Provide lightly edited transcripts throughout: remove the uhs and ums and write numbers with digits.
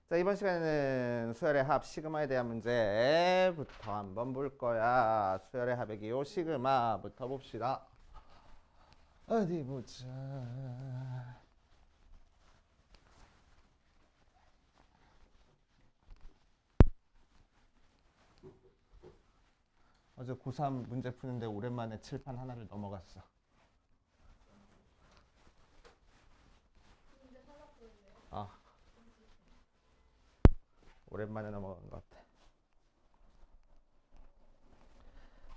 자, 이번 시간에는 수열의 합 시그마에 대한 문제부터 한번 볼 거야. 수열의 합의 기호 시그마부터 봅시다. 어디 보자. 어제 고3 문제 푸는데 오랜만에 칠판 하나를 넘어갔어. 아, 오랜만에 넘어간 것 같아.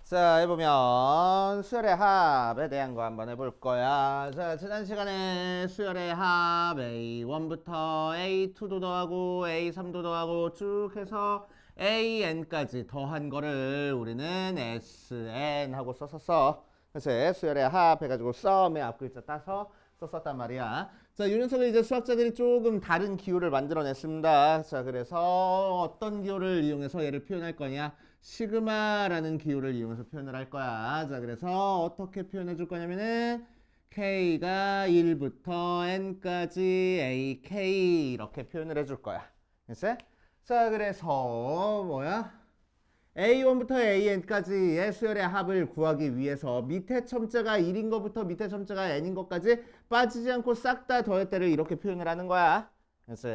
자, 해보면 수열의 합에 대한 거 한번 해볼 거야. 자, 지난 시간에 수열의 합 A1부터 A2도 더하고 A3도 더하고 쭉 해서 AN까지 더한 거를 우리는 SN 하고 썼었어. 그래서 수열의 합 해가지고 썸의 앞글자 따서 썼었단 말이야. 자, 이 녀석을 이제 수학자들이 조금 다른 기호를 만들어냈습니다. 자, 그래서 어떤 기호를 이용해서 얘를 표현할 거냐? 시그마라는 기호를 이용해서 표현을 할 거야. 자, 그래서 어떻게 표현해 줄 거냐면은 K가 1부터 N까지 AK 이렇게 표현을 해줄 거야. 됐어? 자, 그래서 뭐야? A1부터 AN까지의 수열의 합을 구하기 위해서 밑에 첨자가 1인 것부터 밑에 첨자가 N인 것까지 빠지지 않고 싹 다 더했다를 이렇게 표현을 하는 거야. 됐어?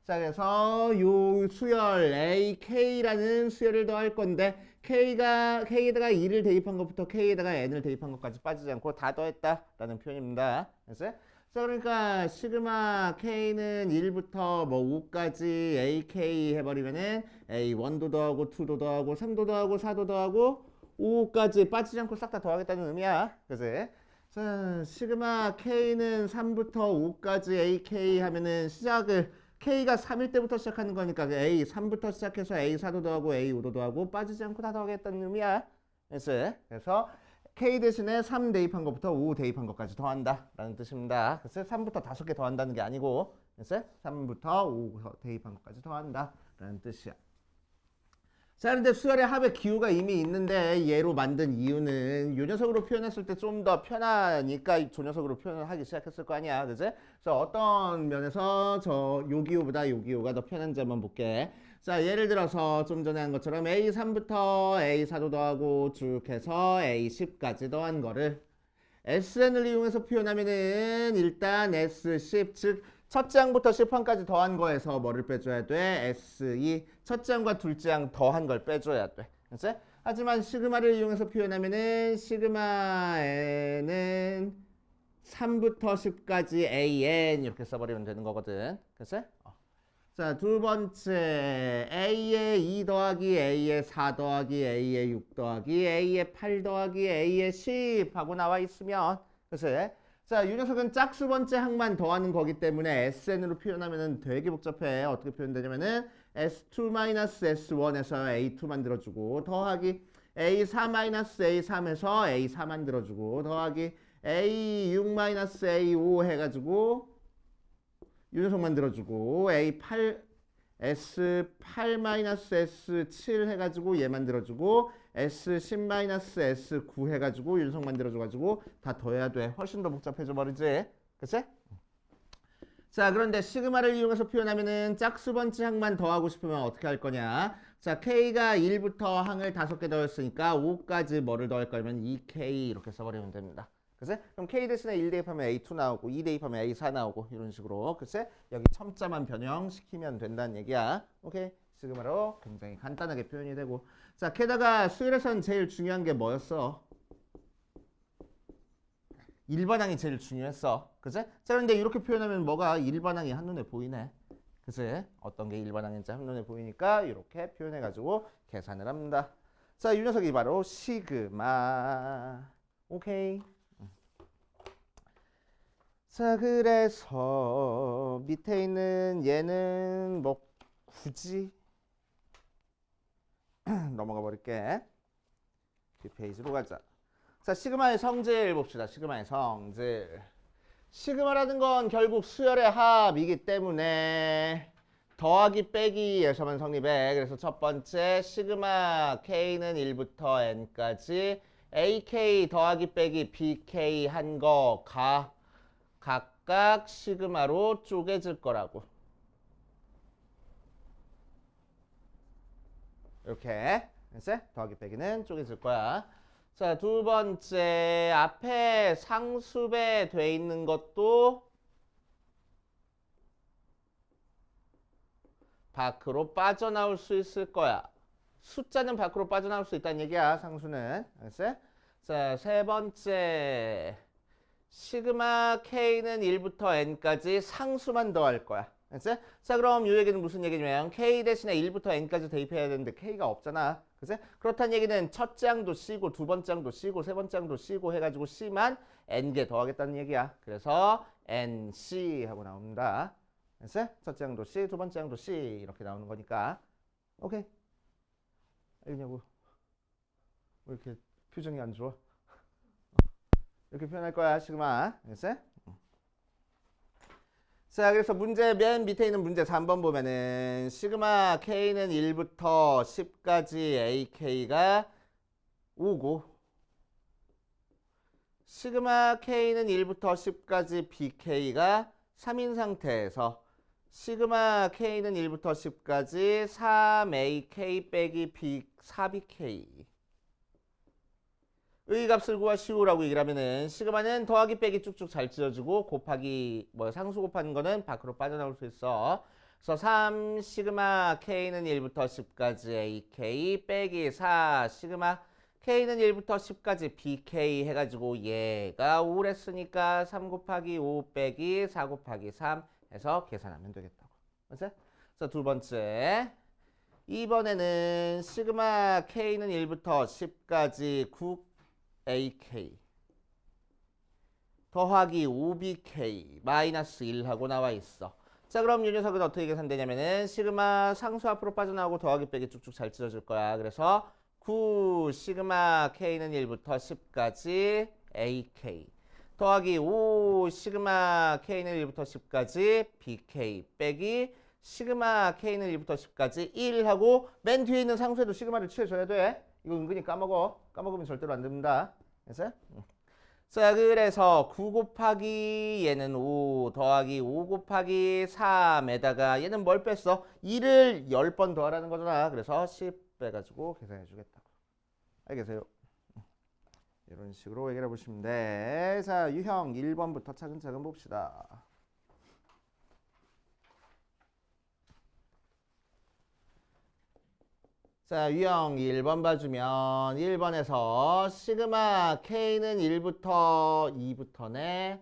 자, 그래서 요 수열 AK라는 수열을 더할 건데 K에다가 2를 대입한 것부터 K에다가 N을 대입한 것까지 빠지지 않고 다 더했다라는 표현입니다. 됐어요? 자, 그러니까 시그마 K는 1부터 뭐 5까지 AK 해버리면은 A1도 더하고 2도 더하고 3도 더하고 4도 더하고 5까지 빠지지 않고 싹 다 더하겠다는 의미야. 그치? 자, 시그마 K는 3부터 5까지 AK 하면은 시작을 K가 3일 때부터 시작하는 거니까 A3부터 시작해서 A4도 더하고 A5도 더하고 빠지지 않고 다 더하겠다는 의미야. 그래서 K 대신에 3 대입한 것부터 5 대입한 것까지 더한다 라는 뜻입니다. 그래서 3부터 5개 더한다는 게 아니고 그래서 3부터 5 대입한 것까지 더한다 라는 뜻이야. 자, 그런데 수열의 합의 기호가 이미 있는데 얘로 만든 이유는 요 녀석으로 표현했을 때 좀 더 편하니까 저 녀석으로 표현을 하기 시작했을 거 아니야. 그치? 그래서 어떤 면에서 요 기호보다 요 기호가 더 편한지 한번 볼게. 자, 예를 들어서 좀 전에 한 것처럼 A3부터 A4도 더하고 쭉 해서 A10까지 더한 거를 SN을 이용해서 표현하면은 일단 S10, 즉 첫째 항부터 10항까지 더한 거에서 뭐를 빼줘야 돼? S2, 첫째 항과 둘째 항 더한 걸 빼줘야 돼. 그치? 하지만 시그마를 이용해서 표현하면은 시그마 N은 3부터 10까지 AN 이렇게 써버리면 되는 거거든. 그치? 자, 두 번째 A의 2 더하기 A의 4 더하기 A의 6 더하기 A의 8 더하기 A의 10 하고 나와 있으면 그치? 자, 이 녀석은 짝수 번째 항만 더하는 거기 때문에 SN으로 표현하면 되게 복잡해. 어떻게 표현되냐면은 S2-S1에서 A2 만들어주고 더하기 A4-A3에서 A4 만들어주고 더하기 A6-A5 해가지고 이 녀석 만들어주고 A8 S8-S7 해가지고 얘 만들어주고 S10-S9 해가지고 이 녀석 만들어줘가지고 다 더해야 돼. 훨씬 더 복잡해져 버리지. 그치? 자, 그런데 시그마를 이용해서 표현하면은 짝수 번째 항만 더하고 싶으면 어떻게 할 거냐? 자, K가 1부터 항을 5개 더했으니까 5까지 뭐를 더할 거면 2K 이렇게 써버리면 됩니다. 그치? 그럼 K 대신에 1 대입하면 A2 나오고 2 대입하면 A4 나오고 이런 식으로 그치? 여기 첨자만 변형시키면 된다는 얘기야. 오케이? 시그마로 굉장히 간단하게 표현이 되고 자, 게다가 수열에선 제일 중요한 게 뭐였어? 일반항이 제일 중요했어. 그치? 자, 그런데 이렇게 표현하면 뭐가 일반항이 한눈에 보이네. 그치? 어떤 게 일반항인지 한눈에 보이니까 이렇게 표현해가지고 계산을 합니다. 자, 이 녀석이 바로 시그마. 오케이? 자, 그래서 밑에 있는 얘는 뭐 굳이 넘어가 버릴게. 뒷페이지로 가자. 자, 시그마의 성질 봅시다. 시그마의 성질. 시그마라는 건 결국 수열의 합이기 때문에 더하기 빼기에서만 성립해. 그래서 첫 번째 시그마 K는 1부터 N까지 AK 더하기 빼기 BK 한 거가 각각 시그마로 쪼개질 거라고. 이렇게 더하기 빼기는 쪼개질 거야. 자, 두 번째 앞에 상수배 돼 있는 것도 밖으로 빠져나올 수 있을 거야. 숫자는 밖으로 빠져나올 수 있다는 얘기야. 상수는. 알겠어? 자, 세 번째 시그마 K는 1부터 N까지 상수만 더할 거야. 알겠어? 자, 그럼 이 얘기는 무슨 얘기냐면 K 대신에 1부터 N까지 대입해야 되는데 K가 없잖아. 그치? 그렇다는 얘기는 첫째 항도 C고 두 번째 항도 C고 세 번째 항도 C고 해가지고 C만 N개 더하겠다는 얘기야. 그래서 NC 하고 나옵니다. 알겠어? 첫째 항도 C, 두 번째 항도 C 이렇게 나오는 거니까. 오케이. 알겠냐고. 왜 이렇게 표정이 안 좋아? 이렇게 표현할 거야, 시그마. 알겠어? 자, 그래서 문제 맨 밑에 있는 문제 3번 보면은 시그마 K는 1부터 10까지 AK가 5고 시그마 K는 1부터 10까지 BK가 3인 상태에서 시그마 K는 1부터 10까지 3AK 빼기 4BK 의 값을 구하시오라고 얘기를 하면은 시그마는 더하기 빼기 쭉쭉 잘 지어주고 곱하기 상수 곱하는 거는 밖으로 빠져나올 수 있어. 그래서 3 시그마 K는 1부터 10까지 AK 빼기 4 시그마 K는 1부터 10까지 BK 해가지고 얘가 5랬으니까 3 곱하기 5 빼기 4 곱하기 3 해서 계산하면 되겠다고. 그래서 두 번째 이번에는 시그마 K는 1부터 10까지 9AK 더하기 5BK 마이너스 1하고 나와 있어. 자, 그럼 이 녀석은 어떻게 계산되냐면은 시그마 상수 앞으로 빠져나오고 더하기 빼기 쭉쭉 잘 찢어질 거야. 그래서 9 시그마 K는 1부터 10까지 AK 더하기 5 시그마 K는 1부터 10까지 BK 빼기 시그마 K는 1부터 10까지 1하고 맨 뒤에 있는 상수에도 시그마를 취해줘야 돼. 이거 은근히 까먹어. 까먹으면 절대로 안 됩니다. 됐어요? 자, 그래서 9 곱하기 얘는 5 더하기 5 곱하기 3에다가 얘는 뭘 뺐어? 2를 10번 더하라는 거잖아. 그래서 10 빼가지고 계산해 주겠다고. 알겠어요? 이런 식으로 얘기를 해보시면 돼. 자, 유형 1번부터 차근차근 봅시다. 자, 유형 1번 봐주면 1번에서 시그마 K는 1부터 2부터네.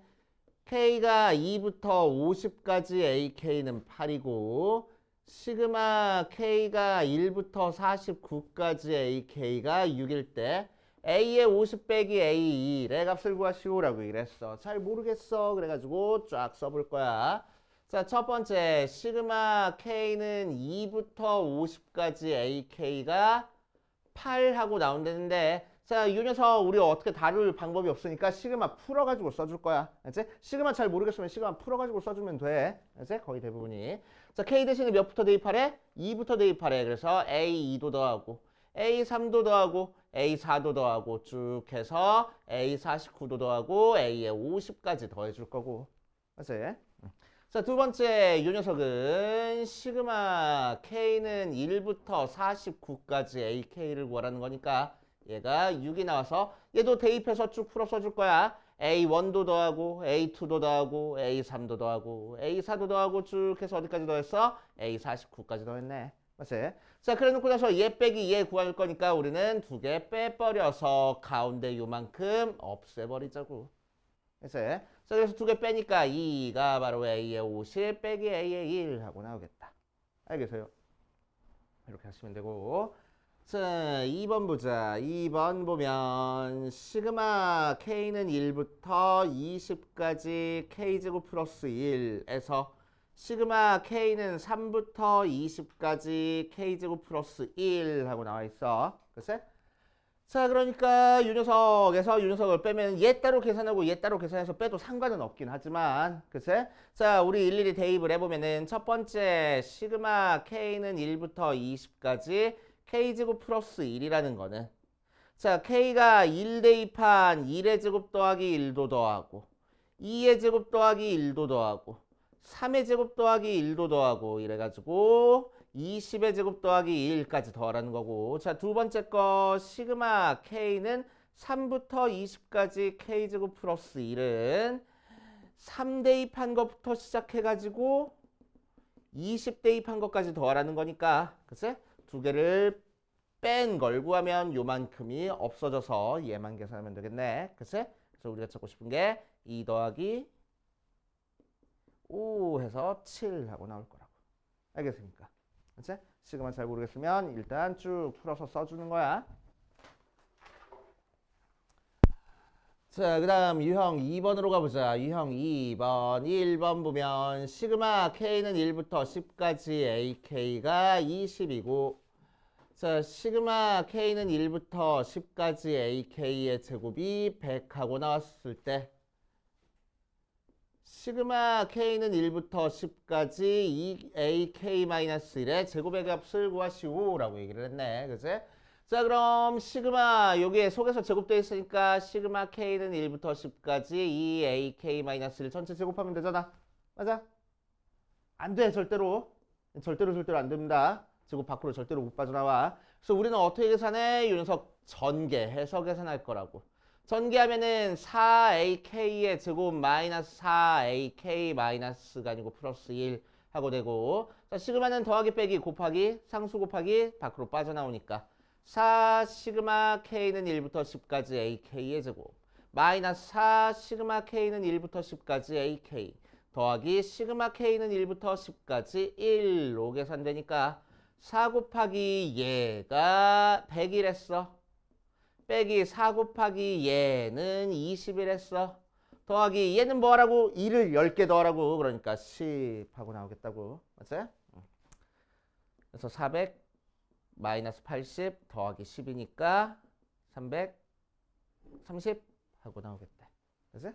K가 2부터 50까지 AK는 8이고 시그마 K가 1부터 49까지 AK가 6일 때 A의 50 빼기 A2의 값을 구하시오라고 이랬어. 잘 모르겠어. 그래가지고 쫙 써볼 거야. 자, 첫 번째 시그마 K는 2부터 50까지 AK가 8하고 나온다는데 자, 이 녀석 우리 어떻게 다룰 방법이 없으니까 시그마 풀어가지고 써줄 거야. 알지? 시그마 잘 모르겠으면 시그마 풀어가지고 써주면 돼. 알지? 거의 대부분이. 자, K 대신에 몇부터 대입하래? 2부터 대입하래. 그래서 A2도 더하고 A3도 더하고 A4도 더하고 쭉 해서 A49도 더하고 A에 50까지 더해줄 거고. 알지? 자, 두 번째 이 녀석은 시그마 K는 1부터 49까지 AK를 구하라는 거니까 얘가 6이 나와서 얘도 대입해서 쭉 풀어 써줄 거야. A1도 더하고 A2도 더하고 A3도 더하고 A4도 더하고 쭉 해서 어디까지 더했어? A49까지 더했네. 맞지? 자, 그래 놓고 나서 얘 빼기 얘 구할 거니까 우리는 두 개 빼버려서 가운데 요만큼 없애버리자고. 그래서 자, 그래서 두 개 빼니까 2가 바로 A의 50 빼기 A의 1 하고 나오겠다. 알겠어요? 이렇게 하시면 되고. 자, 2번 보자. 2번 보면 시그마 K는 1부터 20까지 K제곱 플러스 1에서 시그마 K는 3부터 20까지 K제곱 플러스 1 하고 나와 있어. 글쎄? 자, 그러니까 이 녀석에서 이 녀석을 빼면 얘 따로 계산하고 얘 따로 계산해서 빼도 상관은 없긴 하지만 글쎄? 자, 우리 일일이 대입을 해보면은 첫 번째 시그마 K는 1부터 20까지 K제곱 플러스 1이라는 거는 자, K가 1 대입한 1의 제곱 더하기 1도 더하고 2의 제곱 더하기 1도 더하고 3의 제곱 더하기 1도 더하고 이래가지고 20의 제곱 더하기 2까지 더하라는 거고. 자, 두 번째 거 시그마 K는 3부터 20까지 K제곱 플러스 1은 3 대입한 것부터 시작해가지고 20 대입한 것까지 더하라는 거니까, 그치? 두 개를 뺀 걸 구하면 요만큼이 없어져서 얘만 계산하면 되겠네. 그치? 그래서 우리가 찾고 싶은 게 2 더하기 5 해서 7 하고 나올 거라고. 알겠습니까? 그치? 시그마 잘 모르겠으면 일단 쭉 풀어서 써주는 거야. 자, 그 다음 유형 2번으로 가보자. 유형 2번. 1번 보면 시그마 K는 1부터 10까지 AK가 20이고, 자, 시그마 K는 1부터 10까지 AK의 제곱이 100하고 나왔을 때 시그마 K는 1부터 10까지 AK-1의 제곱의 값을 구하시오 라고 얘기를 했네. 그치? 자, 그럼 시그마 여기에 속에서 제곱되어 있으니까 시그마 K는 1부터 10까지 이 AK-1을 전체 제곱하면 되잖아. 맞아? 안 돼, 절대로. 절대로 안 됩니다. 제곱 밖으로 절대로 못 빠져나와. 그래서 우리는 어떻게 계산해? 이 녀석 전개해서 계산할 거라고. 전개하면은 4AK의 제곱 마이너스 4AK 마이너스가 아니고 플러스 1 하고 되고, 자, 시그마는 더하기 빼기 곱하기 상수 곱하기 밖으로 빠져나오니까 4 시그마 K는 1부터 10까지 AK의 제곱 마이너스 4 시그마 K는 1부터 10까지 AK 더하기 시그마 K는 1부터 10까지 1로 계산되니까 4 곱하기 얘가 100이랬어. 빼기 4 곱하기 얘는 20이랬어. 더하기 얘는 뭐 하라고? 2를 10개 더하라고. 그러니까 10 하고 나오겠다고. 맞지? 그래서 400 마이너스 80 더하기 10이니까 330 하고 나오겠다. 그치?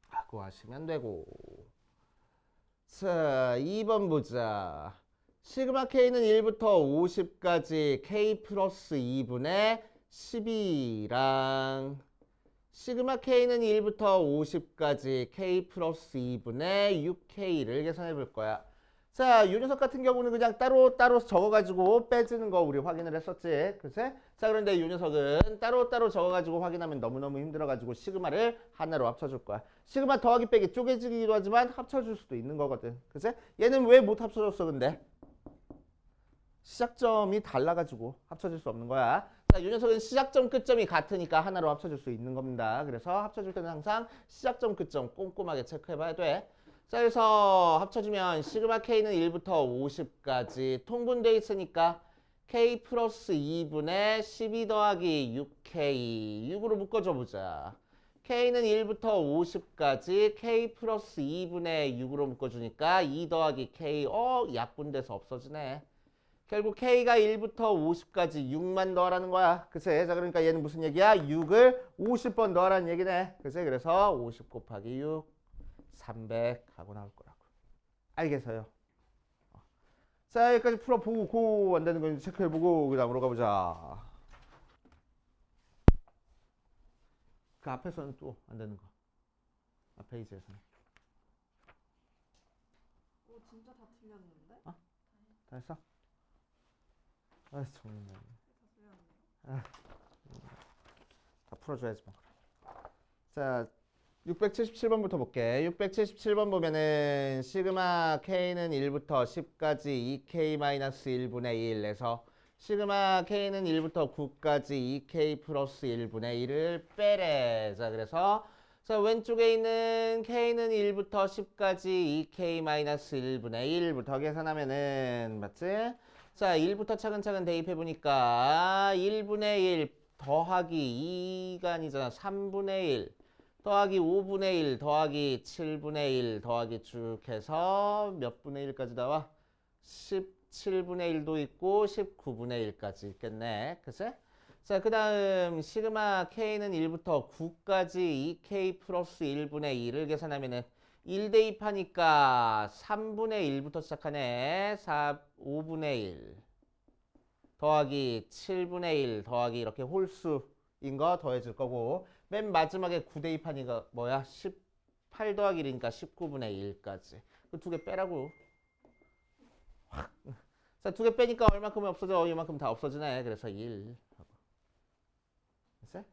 하고 하시면 되고. 자, 2번 보자. 시그마 K는 1부터 50까지 K 플러스 2분의 12랑 시그마 K는 1부터 50까지 K 플러스 2분의 6K를 계산해 볼 거야. 자, 이 녀석 같은 경우는 그냥 따로 적어가지고 빼주는 거 우리 확인을 했었지. 그치? 자, 그런데 이 녀석은 따로 적어가지고 확인하면 너무너무 힘들어가지고 시그마를 하나로 합쳐줄 거야. 시그마 더하기 빼기 쪼개지기도 하지만 합쳐줄 수도 있는 거거든. 그치? 얘는 왜 못 합쳐줬어, 근데? 시작점이 달라가지고 합쳐질 수 없는 거야. 자, 이 녀석은 시작점, 끝점이 같으니까 하나로 합쳐줄 수 있는 겁니다. 그래서 합쳐줄 때는 항상 시작점, 끝점 꼼꼼하게 체크해봐야 돼. 자, 그래서 합쳐주면 시그마 K는 1부터 50까지 통분되어 있으니까 K 플러스 2분의 12 더하기 6K 6으로 묶어줘 보자. K는 1부터 50까지 K 플러스 2분의 6으로 묶어주니까 2 더하기 K 약분돼서 없어지네. 결국 K가 1부터 50까지 6만 넣으라는 거야. 그치? 자, 그러니까 얘는 무슨 얘기야? 6을 50번 넣으라는 얘기네. 그치? 그래서 50 곱하기 6 300 하고 나올 거라고. 알겠어요? 자, 여기까지 풀어보고 안 되는 건 체크해보고 그 다음으로 가보자. 그 앞에서는 또 안 되는 거. 앞 페이지에서는. 오, 진짜 다 틀렸는데? 다 했어? 아, 정말. 다 틀렸네요. 다 풀어줘야지 뭐. 자, 677번부터 볼게. 677번 보면은 시그마 K는 1부터 10까지 2K-1분의 1에서 시그마 K는 1부터 9까지 2K 플러스 1분의 1을 빼래. 자, 그래서 자, 왼쪽에 있는 K는 1부터 10까지 2K-1분의 1부터 계산하면은 맞지? 자, 1부터 차근차근 대입해보니까 1분의 1 더하기 2가 아니잖아. 3분의 1 더하기 5분의 1 더하기 7분의 1 더하기 쭉 해서 몇 분의 1까지 나와? 17분의 1도 있고 19분의 1까지 있겠네. 그치? 자, 그 다음 시그마 K는 1부터 9까지 2K 플러스 1분의 2를 계산하면은 1 대입하니까 3분의 1부터 시작하네. 5분의 1 더하기 7분의 1 더하기 이렇게 홀수인 거 더해줄 거고 맨 마지막에 9 대입하니까 뭐야? 8 더하기 1이니까 19분의 1까지. 그 두 개 빼라고. 확. 자, 두 개 빼니까 얼마큼이 없어져? 이만큼 다 없어지네. 그래서 1. 됐어요?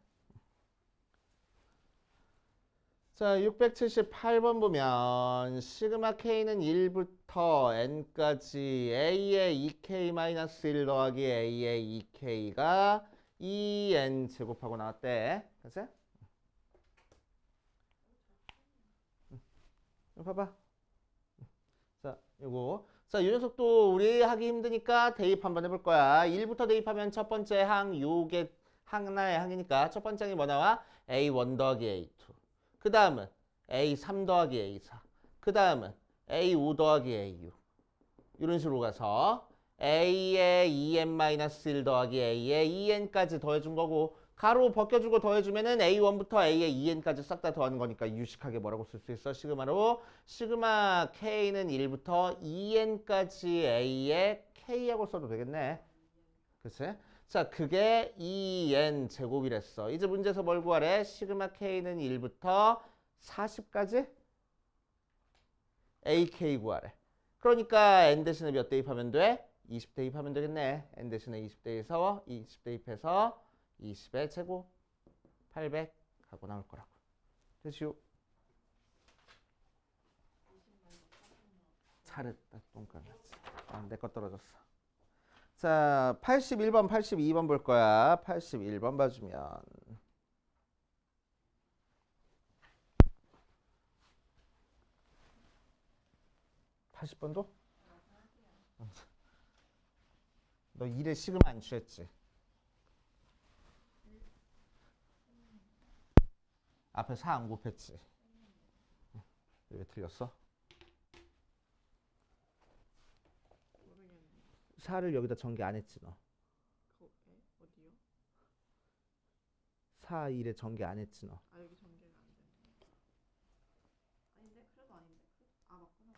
자, 678번 보면 시그마 k는 1부터 n까지 a의 2k-1 더하기 a의 2k가 2n 제곱하고 나왔대. 됐어요? 이거 봐봐. 자, 요거. 자, 이 녀석도 우리 하기 힘드니까 대입 한번 해볼 거야. 1부터 대입하면 첫 번째 항, 요게 하나의 항이니까 첫 번째 항이 뭐 나와? A1 더하기 A2. 그 다음은 A3 더하기 A4. 그 다음은 A5 더하기 A6. 이런 식으로 가서 A의 2n-1 더하기 A의 2n까지 더해준 거고 가로 벗겨주고 더해주면은 A1부터 A의 2n까지 싹 다 더하는 거니까 유식하게 뭐라고 쓸 수 있어? 시그마로 시그마 K는 1부터 2n까지 A의 K하고 써도 되겠네. 그치? 자, 그게 2n 제곱이랬어. 이제 문제에서 뭘 구하래? 시그마 K는 1부터 40까지 AK 구하래. 그러니까 n 대신에 몇 대입하면 돼? 20 대입하면 되겠네. n 대신에 20 대입해서 20 대입해서 20의 제곱 800 하고 나올 거라고. 됐슈? 잘했다. 똥간 났지. 아, 내 거 떨어졌어. 자, 81번, 82번 볼 거야. 81번 봐주면 80번도? 너 1에 시그마 안 취했지? 앞에 4 안 곱했지? 왜 틀렸어? 모르겠네. 4를 여기다 전개 안 했지 너? 어디요? 4, 1에 전개 안 했지 너? 아 여기 전개가 안 돼. 아닌데? 그래도 아닌데? 아 맞구나.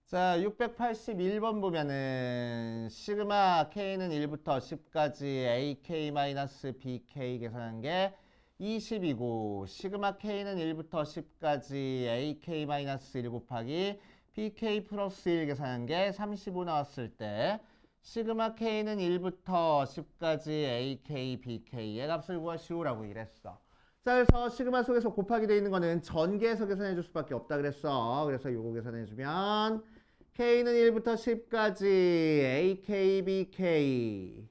자, 681번 보면은 시그마 K는 1부터 10까지 AK-BK 계산한 게 20이고 시그마 K는 1부터 10까지 AK-1 곱하기 BK 플러스 1 계산한 게 35 나왔을 때 시그마 K는 1부터 10까지 AK, BK의 값을 구하시오라고 이랬어. 자, 그래서 시그마 속에서 곱하기 되어 있는 거는 전개해서 계산해 줄 수밖에 없다 그랬어. 그래서 요거 계산해 주면 K는 1부터 10까지 AK, BK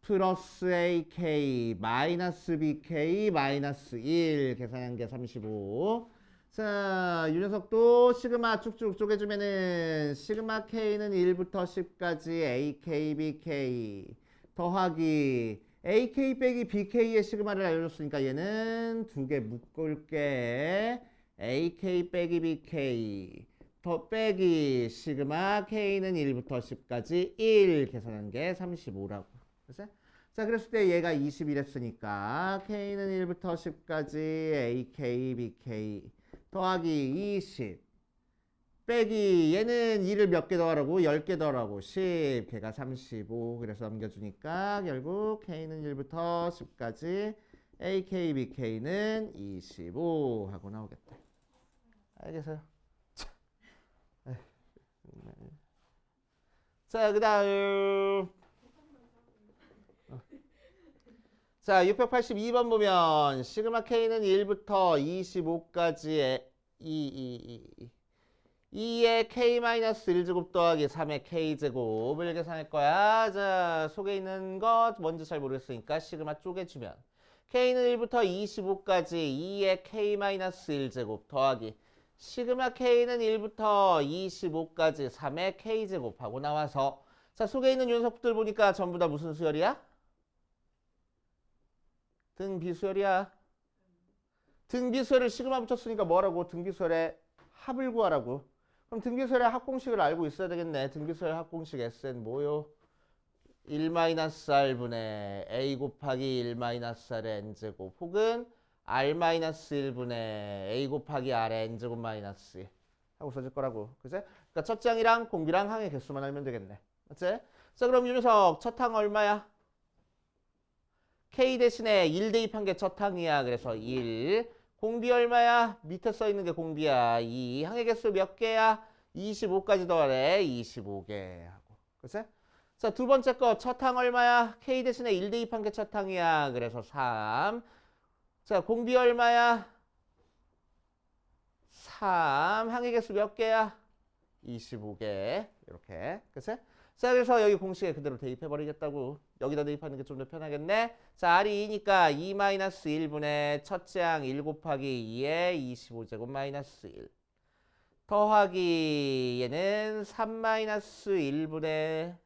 플러스 AK 마이너스 BK 마이너스 1 계산한 게 35. 자, 이 녀석도 시그마 쭉쭉 쪼개주면은 시그마 K는 1부터 10까지 AK, BK 더하기 AK 빼기 BK의 시그마를 알려줬으니까 얘는 두 개 묶을게. AK 빼기 BK 더 빼기 시그마 K는 1부터 10까지 1 계산한 게 35라고. 그치? 자, 그랬을 때 얘가 21했으니까 K는 1부터 10까지 AK, BK 더하기 20 빼기 얘는 2를 몇 개 더하라고? 10개 더하라고. 10 걔가 35 그래서 넘겨주니까 결국 K는 1부터 10까지 AK, BK는 25 하고 나오겠다. 알겠어요? 자, 그 다음 자, 682번 보면 시그마 K는 1부터 25까지 2의 K-1제곱 더하기 3의 K제곱을 계산할 거야. 자, 속에 있는 것 뭔지 잘 모르겠으니까 시그마 쪼개주면 K는 1부터 25까지 2의 K-1제곱 더하기 시그마 K는 1부터 25까지 3의 K제곱하고 나와서 자, 속에 있는 녀석들 보니까 전부 다 무슨 수열이야? 등비수열이야. 등비수열을 시그마 붙였으니까 뭐라고? 등비수열의 합을 구하라고. 그럼 등비수열의 합공식을 알고 있어야 되겠네. 등비수열 합공식 S는 뭐요? 1-R분의 A 곱하기 1-R의 N제곱 혹은 R-1분의 A 곱하기 R의 N제곱 마이너스 하고 써질 거라고. 그치? 그러니까 첫 장이랑 공비랑 항의 개수만 알면 되겠네. 맞지? 자, 그럼 이 녀석 첫 항 얼마야? K 대신에 1 대입한 게 첫 항이야. 그래서 1. 공비 얼마야? 밑에 써 있는 게 공비야. 2. 항의 개수 몇 개야? 25까지 더하래. 25개 하고. 그치? 자, 두 번째 거 첫 항 얼마야? K 대신에 1 대입한 게 첫 항이야. 그래서 3. 자, 공비 얼마야? 3. 항의 개수 몇 개야? 25개. 이렇게. 그치? 자, 그래서 여기 공식에 그대로 대입해버리겠다고. 여기다 대입하는 게 좀 더 편하겠네. 자, R이 2니까 2-1분의 첫째 항 1 곱하기 2에 25제곱 마이너스 1. 더하기 얘는 3-1분의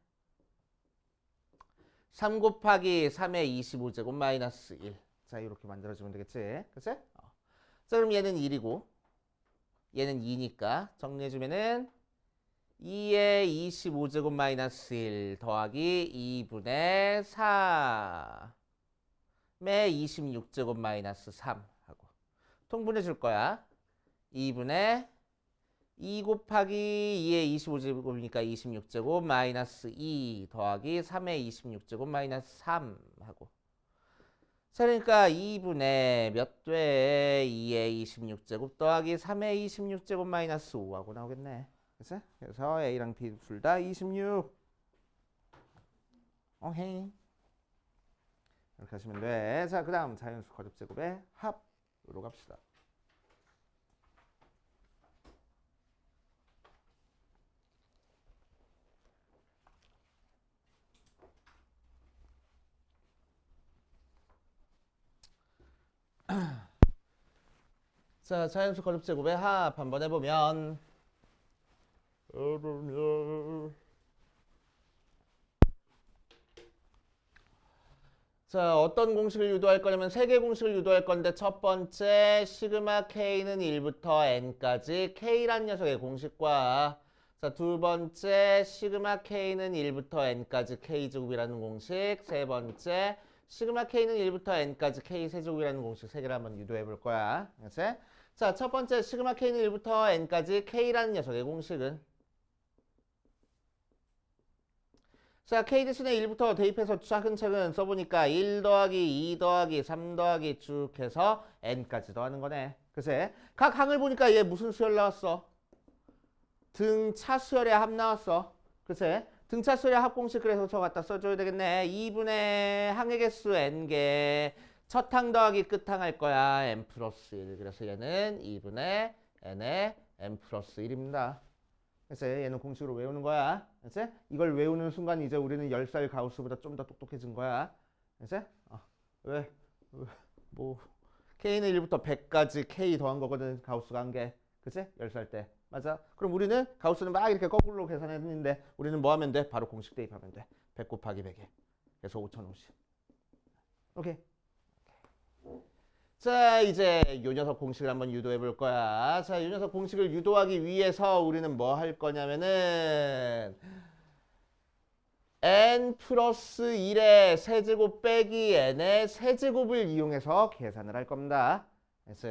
3 곱하기 3에 25제곱 마이너스 1. 자, 이렇게 만들어주면 되겠지. 그치? 자, 그럼 얘는 1이고 얘는 2니까 정리해주면은 2에 25제곱 마이너스 1 더하기 2분의 3에 26제곱 마이너스 3 하고 통분해 줄 거야. 2분의 2 곱하기 2에 25제곱이니까 26제곱 마이너스 2 더하기 3에 26제곱 마이너스 3 하고 자, 그러니까 2분의 몇 돼? 2에 26제곱 더하기 3에 26제곱 마이너스 5하고 나오겠네. 그치? 그래서 A랑 B 둘 다 26. 오케이. 이렇게 하시면 돼. 자, 그 다음 자연수 거듭제곱의 합으로 갑시다. 자, 자연수 거듭제곱의 합 한번 해보면 자, 어떤 공식을 유도할 거냐면 세 개 공식을 유도할 건데 첫 번째 시그마 K는 1부터 N까지 K란 녀석의 공식과 자, 두 번째 시그마 K는 1부터 N까지 K제곱이라는 공식 세 번째 시그마 K는 1부터 N까지 K세제곱이라는 공식 세 개를 한번 유도해 볼 거야. 그치? 자, 첫 번째 시그마 K는 1부터 N까지 K라는 녀석의 공식은 자, K 대신에 1부터 대입해서 차근차근 써보니까 1 더하기 2 더하기 3 더하기 쭉 해서 N까지 더하는 거네. 그치? 각 항을 보니까 얘 무슨 수열 나왔어? 등차 수열의 합 나왔어. 그치? 등차 수열의 합 공식 그래서 저 갖다 써줘야 되겠네. 2분의 항의 개수 N개 첫 항 더하기 끝 항 할 거야. N 플러스 1. 그래서 얘는 2분의 N의 N 플러스 1입니다. 그래서 얘는 공식으로 외우는 거야. 그치? 이걸 외우는 순간 이제 우리는 10살 가우스보다 좀 더 똑똑해진 거야. 그치? 왜? 뭐 K는 1부터 100까지 K 더한 거거든. 가우스가 한 게. 그치? 10살 때. 맞아. 그럼 우리는 가우스는 막 이렇게 거꾸로 계산했는데 우리는 뭐 하면 돼? 바로 공식 대입하면 돼. 100 곱하기 100에. 그래서 5050. 오케이. 자, 이제 요 녀석 공식을 한번 유도해 볼 거야. 자, 요 녀석 공식을 유도하기 위해서 우리는 뭐 할 거냐면은 n 플러스 1의 세제곱 빼기 n의 세제곱을 이용해서 계산을 할 겁니다. 그래서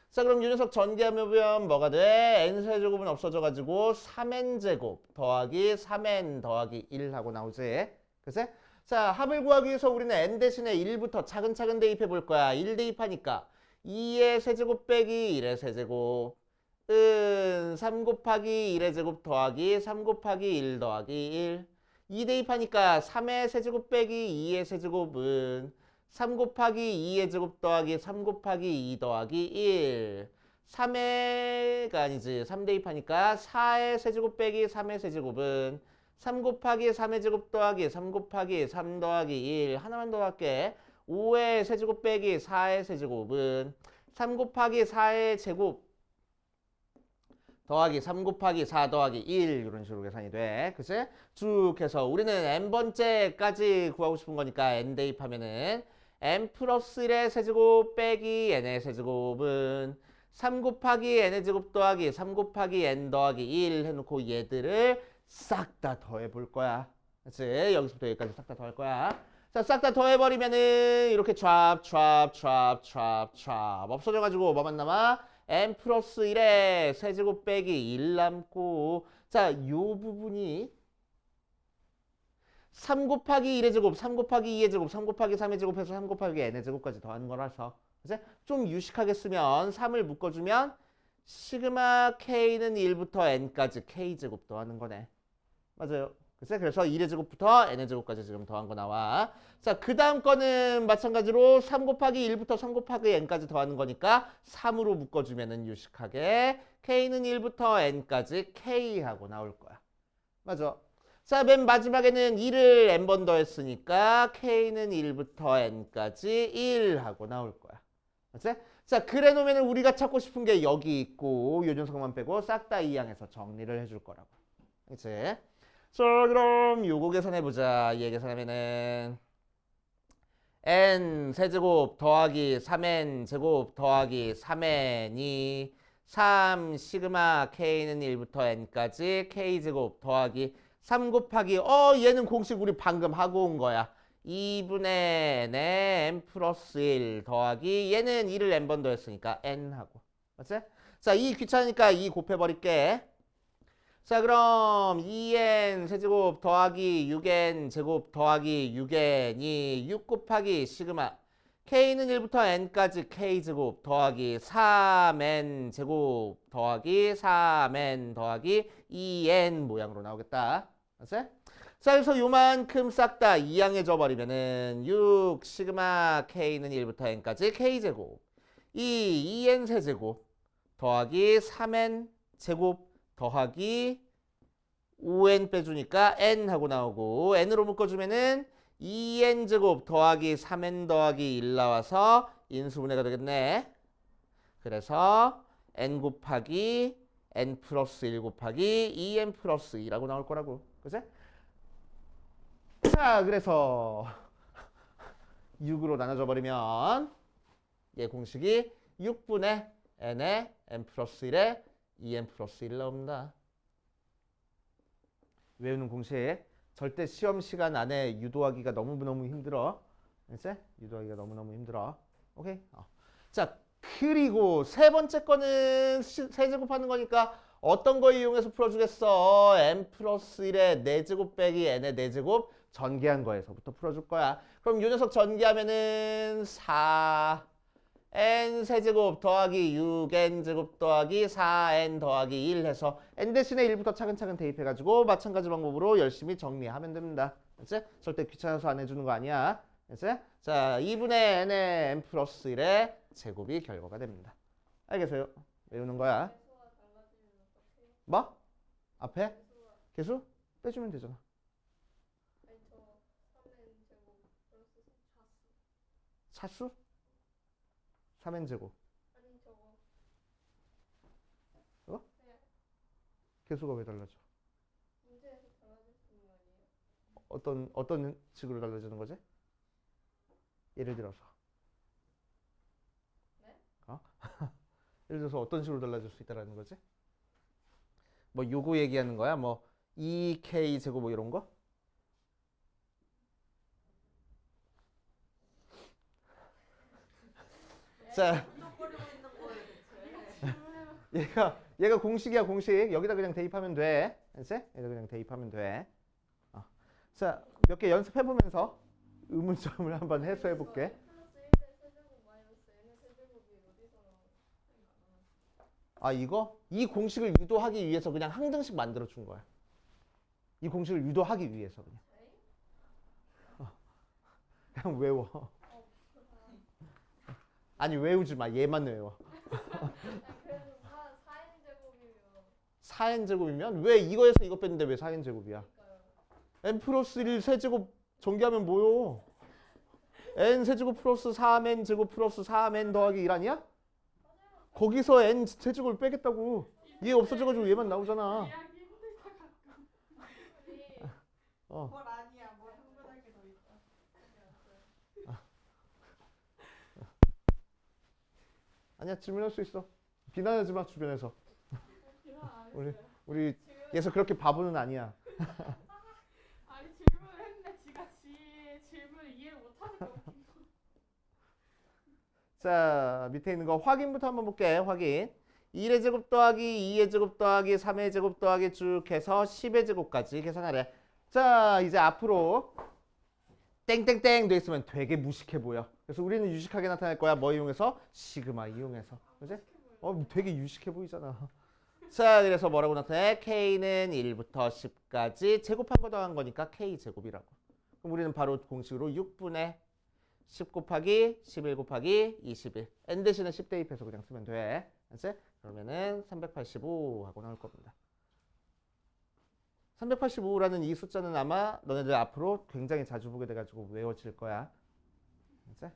자, 그럼 요 녀석 전개하면 뭐가 돼? n 세제곱은 없어져가지고 3n제곱 더하기 3n 더하기 1 하고 나오지. 그래서 자, 합을 구하기 위해서 우리는 n 대신에 1부터 차근차근 대입해 볼 거야. 1 대입하니까 2의 세제곱 빼기 1의 세제곱은 3 곱하기 1의 제곱 더하기 3 곱하기 1 더하기 1. 2 대입하니까 3의 세제곱 빼기 2의 세제곱은 3 곱하기 2의 제곱 더하기 3 곱하기 2 더하기 1. 3의가 아니지. 3 대입하니까 4의 세제곱 빼기 3의 세제곱은 3 곱하기 3의 제곱 더하기 3 곱하기 3 더하기 1 하나만 더 할게. 5의 세제곱 빼기 4의 세제곱은 3 곱하기 4의 제곱 더하기 3 곱하기 4 더하기 1 이런 식으로 계산이 돼. 그치? 쭉 해서 우리는 n번째까지 구하고 싶은 거니까 n 대입하면은 n 플러스 1의 세제곱 빼기 n의 세제곱은 3 곱하기 n의 제곱 더하기 3 곱하기 n 더하기 1 해놓고 얘들을 싹 다 더해 볼 거야. 그치? 여기서부터 여기까지 싹 다 더할 거야. 자, 싹 다 더해버리면은 이렇게 촤 없어져가지고 뭐만 남아? n 플러스 1에 세제곱 빼기 1 남고 자, 요 부분이 3 곱하기 1의 제곱, 3 곱하기 2의 제곱, 3 곱하기 3의 제곱해서 3 곱하기 n의 제곱까지 더하는 거라서 이제 좀 유식하게 쓰면 3을 묶어주면 시그마 k는 1부터 n까지 k제곱 더하는 거네. 맞아요. 그래서 1의 제곱부터 n의 제곱까지 지금 더한 거 나와. 자, 그 다음 거는 마찬가지로 3 곱하기 1부터 3 곱하기 n까지 더하는 거니까 3으로 묶어주면은 유식하게 k는 1부터 n까지 k하고 나올 거야. 맞아. 자, 맨 마지막에는 1을 n번 더했으니까 k는 1부터 n까지 1하고 나올 거야. 맞지? 자, 그래 놓으면 우리가 찾고 싶은 게 여기 있고 요 녀석만 빼고 싹 다 이 양에서 정리를 해줄 거라고. 그치? 자, 그럼 요거 계산해보자. 얘 계산하면은 n 세제곱 더하기 3n 제곱 더하기 3n이 3 시그마 k는 1부터 n까지 k제곱 더하기 3 곱하기 얘는 공식 우리 방금 하고 온 거야. 2분의 n에 n 플러스 1 더하기 얘는 1을 n번 더했으니까 n 하고. 맞지? 자, 이 귀찮으니까 2 곱해버릴게. 자, 그럼 2n 세제곱 더하기 6n 제곱 더하기 6n이 6 곱하기 시그마 k는 1부터 n까지 k제곱 더하기 3n 제곱 더하기 3n 더하기 2n 모양으로 나오겠다. 알았어요? 자, 그래서 요만큼 싹 다 이항해져 버리면은 6 시그마 k는 1부터 n까지 k제곱 이 2n 세제곱 더하기 3n 제곱 더하기 5n 빼주니까 n 하고 나오고 n으로 묶어주면은 2n 제곱 더하기 3n 더하기 1 나와서 인수분해가 되겠네. 그래서 n 곱하기 n 플러스 1 곱하기 2n 플러스 2라고 나올 거라고. 그치? 자, 그래서 6으로 나눠져 버리면 얘 공식이 6분의 n에 n 플러스 1에 2n 플러스 1 나옵니다. 외우는 공식 절대 시험 시간 안에 유도하기가 너무너무 힘들어. 알지? 유도하기가 너무너무 힘들어. 오케이? 자, 그리고 세 번째 거는 세제곱하는 거니까 어떤 거 이용해서 풀어주겠어? n 플러스 1의 4제곱 빼기 n의 4제곱 전개한 거에서부터 풀어줄 거야. 그럼 이 녀석 전개하면은 4n 세제곱 더하기 6n 제곱 더하기 4n 더하기 1 해서 n 대신에 1부터 차근차근 대입해가지고 마찬가지 방법으로 열심히 정리하면 됩니다. 알지? 절대 귀찮아서 안 해주는 거 아니야. 알지? 자, 2분의 n의 n 플러스 1의 제곱이 결과가 됩니다. 알겠어요? 외우는 거야. 뭐? 앞에? 개수? 빼주면 되잖아. 차수? 3n 제곱. 어? 개수가 왜 달라져? 문제에서 달라질 수 있는 거 아니에요? 어떤 식으로 달라지는 거지? 예를 들어서. 네? 예를 들어서 어떤 식으로 달라질 수 있다라는 거지? 뭐 요거 얘기하는 거야? 뭐 2k 제곱 뭐 이런 거? 자, 얘가 공식이야, 공식. 여기다 그냥 대입하면 돼. 알지? 여기다 그냥 대입하면 돼. 자, 몇 개 연습해보면서 의문점을 한번 해소해볼게. 플러스 1대 세제곱 마이너스 n의 세제곱이 어디서 나와요? 이거? 이 공식을 유도하기 위해서 그냥 항등식 만들어준 거야. 이 공식을 유도하기 위해서 그냥. 그냥 외워. 아니, 외우지 마. 얘만 외워. 그래서 4n 제곱이면 4n 제곱이면 왜 이거에서 이거 뺐는데 왜 4n 제곱이야? n 플러스 1 세제곱 전개하면 뭐요? n 세제곱 플러스 3n 제곱 플러스 3n 더하기 1 아니야? 거기서 n 세제곱을 빼겠다고. 얘 없어져가지고 얘만 나오잖아. 뭘 아니야, 뭘 흥분하게 더 있다. 아니야, 질문할 수 있어. 비난하지 마, 주변에서. 비난 안 했어요. 우리 얘서 그렇게 바보는 아니야. 아니 질문을 했는데 지가 지 질문을 이해를 못하는 게 웃긴 거. 자, 밑에 있는 거 확인부터 한번 볼게. 확인. 1의 제곱 더하기 2의 제곱 더하기 3의 제곱 더하기 쭉 해서 10의 제곱까지 계산하래. 자, 이제 앞으로 땡땡땡 돼 있으면 되게 무식해 보여. 그래서 우리는 유식하게 나타낼 거야. 뭐 이용해서? 시그마 이용해서. 그지? 되게 유식해 보이잖아. 자, 그래서 뭐라고 나타내? K는 1부터 10까지 제곱한 거 더한 거니까 K제곱이라고. 그럼 우리는 바로 공식으로 6분의 10 곱하기 11 곱하기 21. n 대신에 10 대입해서 그냥 쓰면 돼. 알지? 그러면은 385 하고 나올 겁니다. 385라는 이 숫자는 아마 너네들 앞으로 굉장히 자주 보게 돼가지고 외워질 거야. 알지?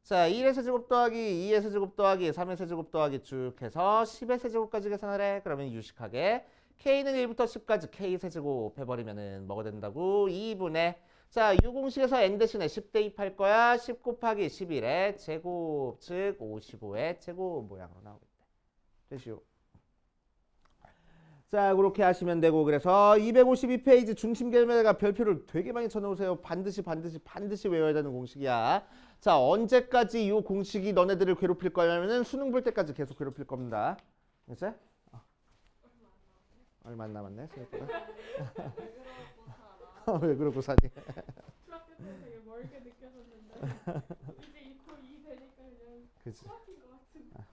자, 1의 세제곱 더하기 2의 세제곱 더하기 3의 세제곱 더하기 쭉 해서 10의 세제곱까지 계산하래. 그러면 유식하게 K는 1부터 10까지 K 세제곱 해버리면은 뭐가 된다고? 2분의 자, 이 공식에서 n 대신에 10 대입할 거야. 10 곱하기 11의 제곱, 즉 55의 제곱 모양으로 나오겠대. 되시오. 자, 그렇게 하시면 되고 그래서 252페이지 중심 결매가 별표를 되게 많이 쳐놓으세요. 반드시 외워야 되는 공식이야. 자, 언제까지 이 공식이 너네들을 괴롭힐 거냐면은 수능 볼 때까지 계속 괴롭힐 겁니다. 알겠지? 얼마 안 남았네. 생각보다. 왜 그러고 사니? 중학교 때 되게 멀게 느껴졌는데 이제 이코 2 되니까 그냥 그치. 코앞인 것 같은데.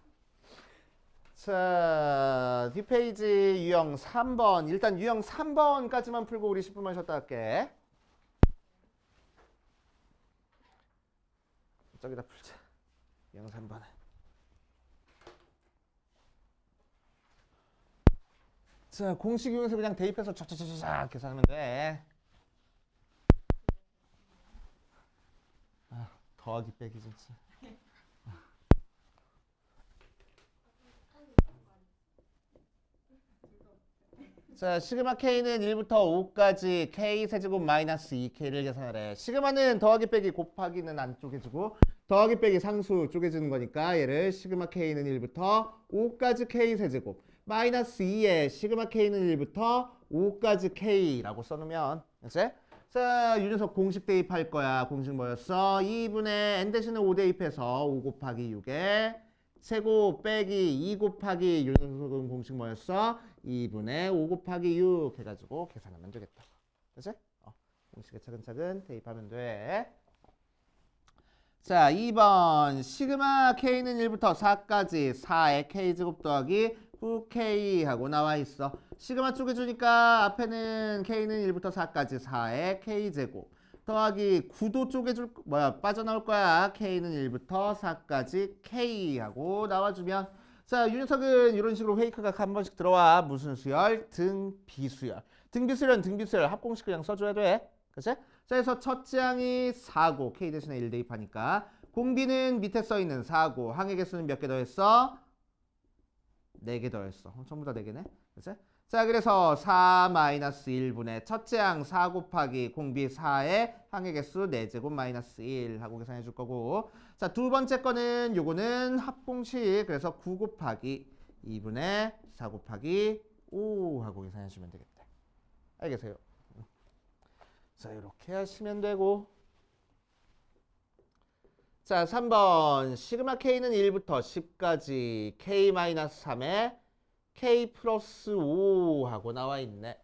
자, 뒷페이지 유형 3번. 일단 유형 3번까지만 풀고 우리 10분만 쉬었다 할게. 저기다 풀자. 유형 3번은. 자, 공식 이용해서 그냥 대입해서 쫙쫙쫙쫙 계산하면 돼. 아, 더하기 빼기 진짜. 자, 시그마 K는 1부터 5까지 K 세제곱 마이너스 2K를 계산하래. 시그마는 더하기 빼기 곱하기는 안 쪼개지고 더하기 빼기 상수 쪼개지는 거니까 얘를 시그마 K는 1부터 5까지 K 세제곱 마이너스 2에 시그마 K는 1부터 5까지 K라고 써놓으면 알지? 자, 이 녀석 공식 대입할 거야. 공식 뭐였어? 2분의 n 대신에 5 대입해서 5 곱하기 6에 세곱 빼기 2 곱하기 이 녀석은 공식 뭐였어? 2분의 5 곱하기 6 해가지고 계산하면 되겠다. 그치? 공식에 차근차근 대입하면 돼. 자, 2번 시그마 K는 1부터 4까지 4의 K제곱 더하기 9K 하고 나와 있어. 시그마 쪼개주니까 앞에는 K는 1부터 4까지 4의 K제곱 더하기 9도 쪼개줄 빠져나올 거야. K는 1부터 4까지 K 하고 나와주면 자, 이 녀석은 이런 식으로 회의크가 한 번씩 들어와. 무슨 수열? 등비수열. 등비수열 합공식 그냥 써줘야 돼. 그치? 자, 그래서 첫째 항이 4고 K 대신에 1 대입하니까 공비는 밑에 써있는 4고 항의 개수는 몇 개 더했어? 4개 더했어. 전부 다 4개네. 그치? 자, 그래서 4 마이너스 1분의 첫째 항 4 곱하기 공비 4의 항의 개수 4제곱 마이너스 1 하고 계산해 줄 거고 자, 두 번째 거는 요거는 합공식 그래서 9 곱하기 2분의 4 곱하기 5 하고 계산해 주면 되겠다. 알겠어요? 자, 이렇게 하시면 되고 자, 3번 시그마 K는 1부터 10까지 K-3에 K 플러스 5 하고 나와 있네.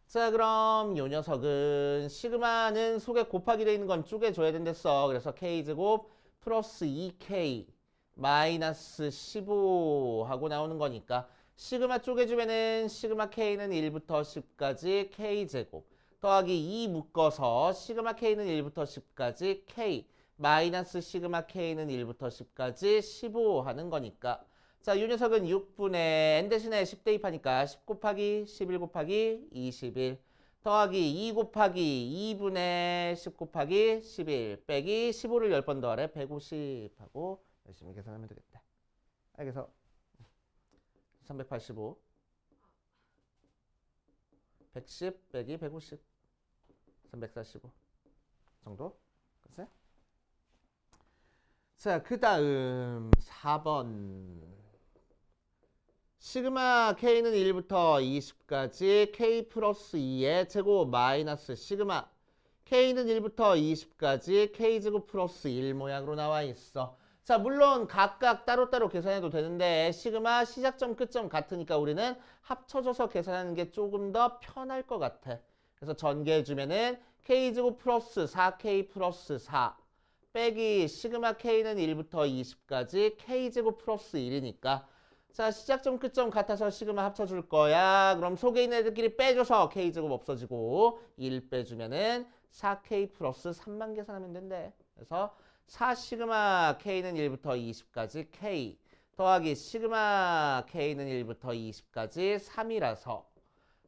자, 그럼 요 녀석은 시그마는 속에 곱하기 돼 있는 건 쪼개줘야 된댔어. 그래서 K제곱 플러스 2K 마이너스 15 하고 나오는 거니까 시그마 쪼개주면은 시그마 K는 1부터 10까지 K제곱 더하기 2 묶어서 시그마 K는 1부터 10까지 K 마이너스 시그마 K는 1부터 10까지 15 하는 거니까 자, 이 녀석은 6분의 n 대신에 10 대입하니까 10 곱하기 11 곱하기 21 더하기 2 곱하기 2분의 10 곱하기 11 빼기 15를 10번 더하래 150 하고 열심히 계산하면 되겠다. 알겠어? 385 110 빼기 150 345 정도? 그치? 자, 그 다음 4번 시그마 K는 1부터 20까지 K 플러스 2의 제곱 마이너스 시그마 K는 1부터 20까지 K제곱 플러스 1 모양으로 나와 있어. 자, 물론 각각 따로따로 계산해도 되는데 시그마 시작점 끝점 같으니까 우리는 합쳐져서 계산하는 게 조금 더 편할 것 같아. 그래서 전개해주면은 K제곱 플러스 4K 플러스 4 빼기 시그마 K는 1부터 20까지 K제곱 플러스 1이니까 자, 시작점 끝점 같아서 시그마 합쳐줄 거야. 그럼 속에 있는 애들끼리 빼줘서 K제곱 없어지고 1 빼주면은 4K 플러스 3만 계산하면 된대. 그래서 4 시그마 K는 1부터 20까지 K 더하기 시그마 K는 1부터 20까지 3이라서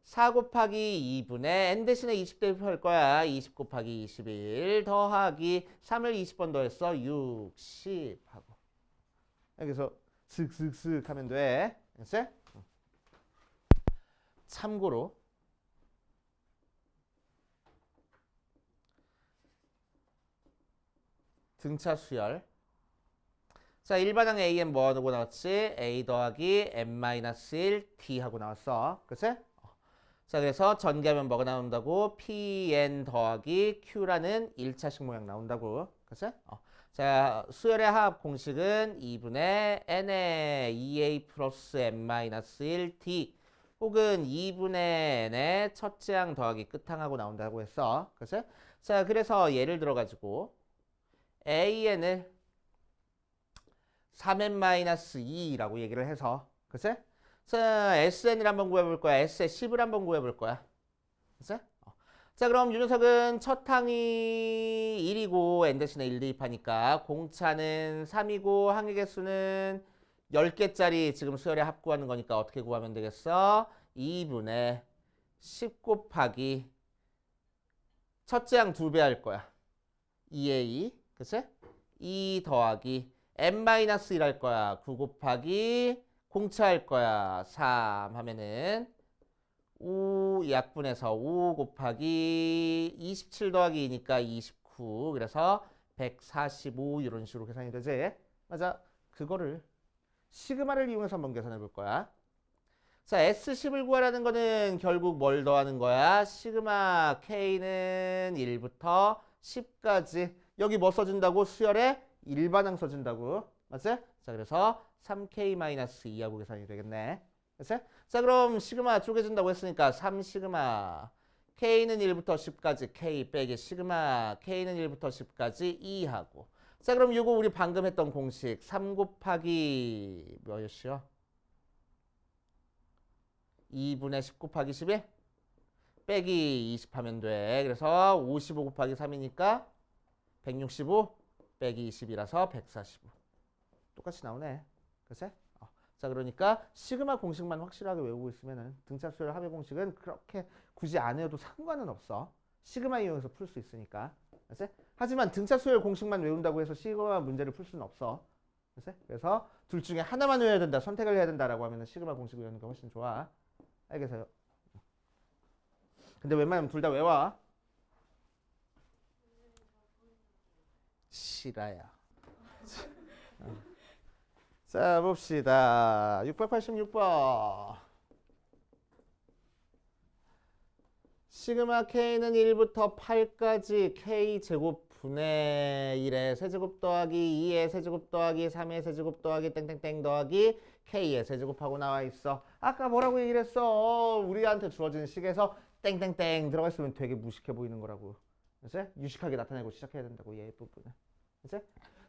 4 곱하기 2분의 n 대신에 20 대입할 거야. 20 곱하기 21 더하기 3을 20번 더했어. 60 하고 여기서 슥슥슥 하면 돼. 알겠지? 참고로 등차 수열. 자, 일반항 AN 뭐 하고 나왔지? A 더하기 n-1 D 하고 나왔어. 그치? 자, 그래서 전개하면 뭐가 나온다고? PN 더하기 Q라는 1차식 모양 나온다고. 그치? 자, 수열의 합 공식은 2분의 n의 2a 플러스 n-1 D 혹은 2분의 n의 첫째 항 더하기 끝항하고 나온다고 했어. 그치? 자, 그래서 예를 들어가지고 AN을 3n-2라고 얘기를 해서 그치? 자, SN을 한번 구해볼 거야. S의 10을 한번 구해볼 거야. 그치? 자, 그럼 유 녀석은 첫 항이 1이고 n 대신에 1 대입하니까 공차는 3이고 항의 개수는 10개짜리 지금 수열의 합 구하는 거니까 어떻게 구하면 되겠어? 2분의 10 곱하기 첫째 항 2배 할 거야. 2a 그치? 2 더하기 n-1 할 거야. 9 곱하기 공차할 거야. 3 하면은 5 약분해서 5 곱하기 27 더하기 2니까 29 그래서 145 이런 식으로 계산이 되지. 맞아. 그거를 시그마를 이용해서 한번 계산해 볼 거야. 자, S10을 구하라는 거는 결국 뭘 더하는 거야? 시그마 K는 1부터 10까지 여기 뭐 써준다고? 수열에 일반항 써준다고. 맞지? 자, 그래서 3K-2하고 계산이 되겠네. 그치? 자, 그럼 시그마 쪼개준다고 했으니까 3 시그마 K는 1부터 10까지 K 빼기 시그마 K는 1부터 10까지 2하고 자, 그럼 이거 우리 방금 했던 공식 3 곱하기 몇이요? 2분의 10 곱하기 11 빼기 20 하면 돼. 그래서 55 곱하기 3이니까 165 빼기 20이라서 145 똑같이 나오네. 그치? 자, 그러니까 시그마 공식만 확실하게 외우고 있으면은 등차 수열 합의 공식은 그렇게 굳이 안 외워도 상관은 없어. 시그마 이용해서 풀 수 있으니까. 그치? 하지만 등차 수열 공식만 외운다고 해서 시그마 문제를 풀 수는 없어. 그치? 그래서 둘 중에 하나만 외워야 된다, 선택을 해야 된다라고 하면은 시그마 공식 외우는 게 훨씬 좋아. 알겠어요? 근데 웬만하면 둘 다 외워. 실화야. 자, 봅시다. 686번. 시그마 K는 1부터 8까지 K제곱 분의 1의 세제곱 더하기 2의 세제곱 더하기 3의 세제곱 더하기 땡땡땡 더하기 K의 세제곱하고 나와 있어. 아까 뭐라고 얘기를 했어? 우리한테 주어진 식에서 땡땡땡 들어가 있으면 되게 무식해 보이는 거라고. 그치? 유식하게 나타내고 시작해야 된다고, 얘 부분은. 그치?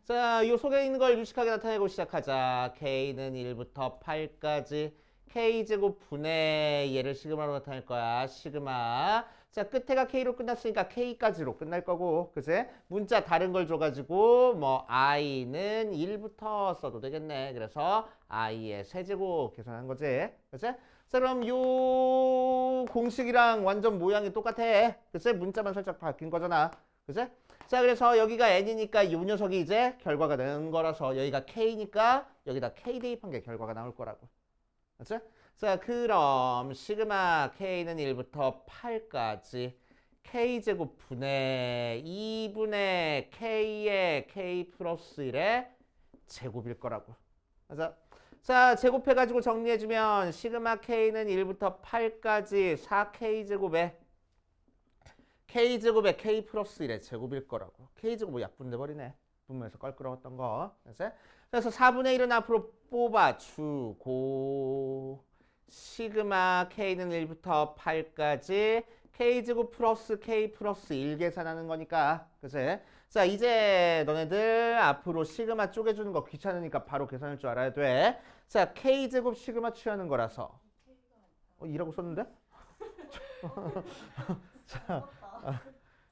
자, 요 속에 있는 걸 유식하게 나타내고 시작하자. K는 1부터 8까지 K제곱 분의 얘를 시그마로 나타낼 거야. 시그마. 자, 끝에가 K로 끝났으니까 K까지로 끝날 거고. 그치? 문자 다른 걸 줘가지고 뭐 I는 1부터 써도 되겠네. 그래서 I의 세제곱 계산한 거지. 그치? 자, 그럼 요 공식이랑 완전 모양이 똑같아. 그치? 문자만 살짝 바뀐 거잖아. 그치? 자, 그래서 여기가 n이니까 이 녀석이 이제 결과가 되는 거라서 여기가 k니까 여기다 k 대입한 게 결과가 나올 거라고. 맞지? 자, 그럼 시그마 k는 1부터 8까지 k제곱 분의 2분의 k의 k 플러스 1의 제곱일 거라고. 맞아? 자, 제곱해가지고 정리해주면 시그마 k는 1부터 8까지 4k제곱에 k제곱에 k 플러스 1의 제곱일 거라고. k제곱 뭐 약분돼 버리네. 분모에서 껄끄러웠던 거. 그래서 4분의 1은 앞으로 뽑아주고 시그마 K는 1부터 8까지 K제곱 플러스 K 플러스 1 계산하는 거니까. 그치? 자, 이제 너네들 앞으로 시그마 쪼개주는 거 귀찮으니까 바로 계산할 줄 알아야 돼. 자, K제곱 시그마 취하는 거라서. 2라고 썼는데?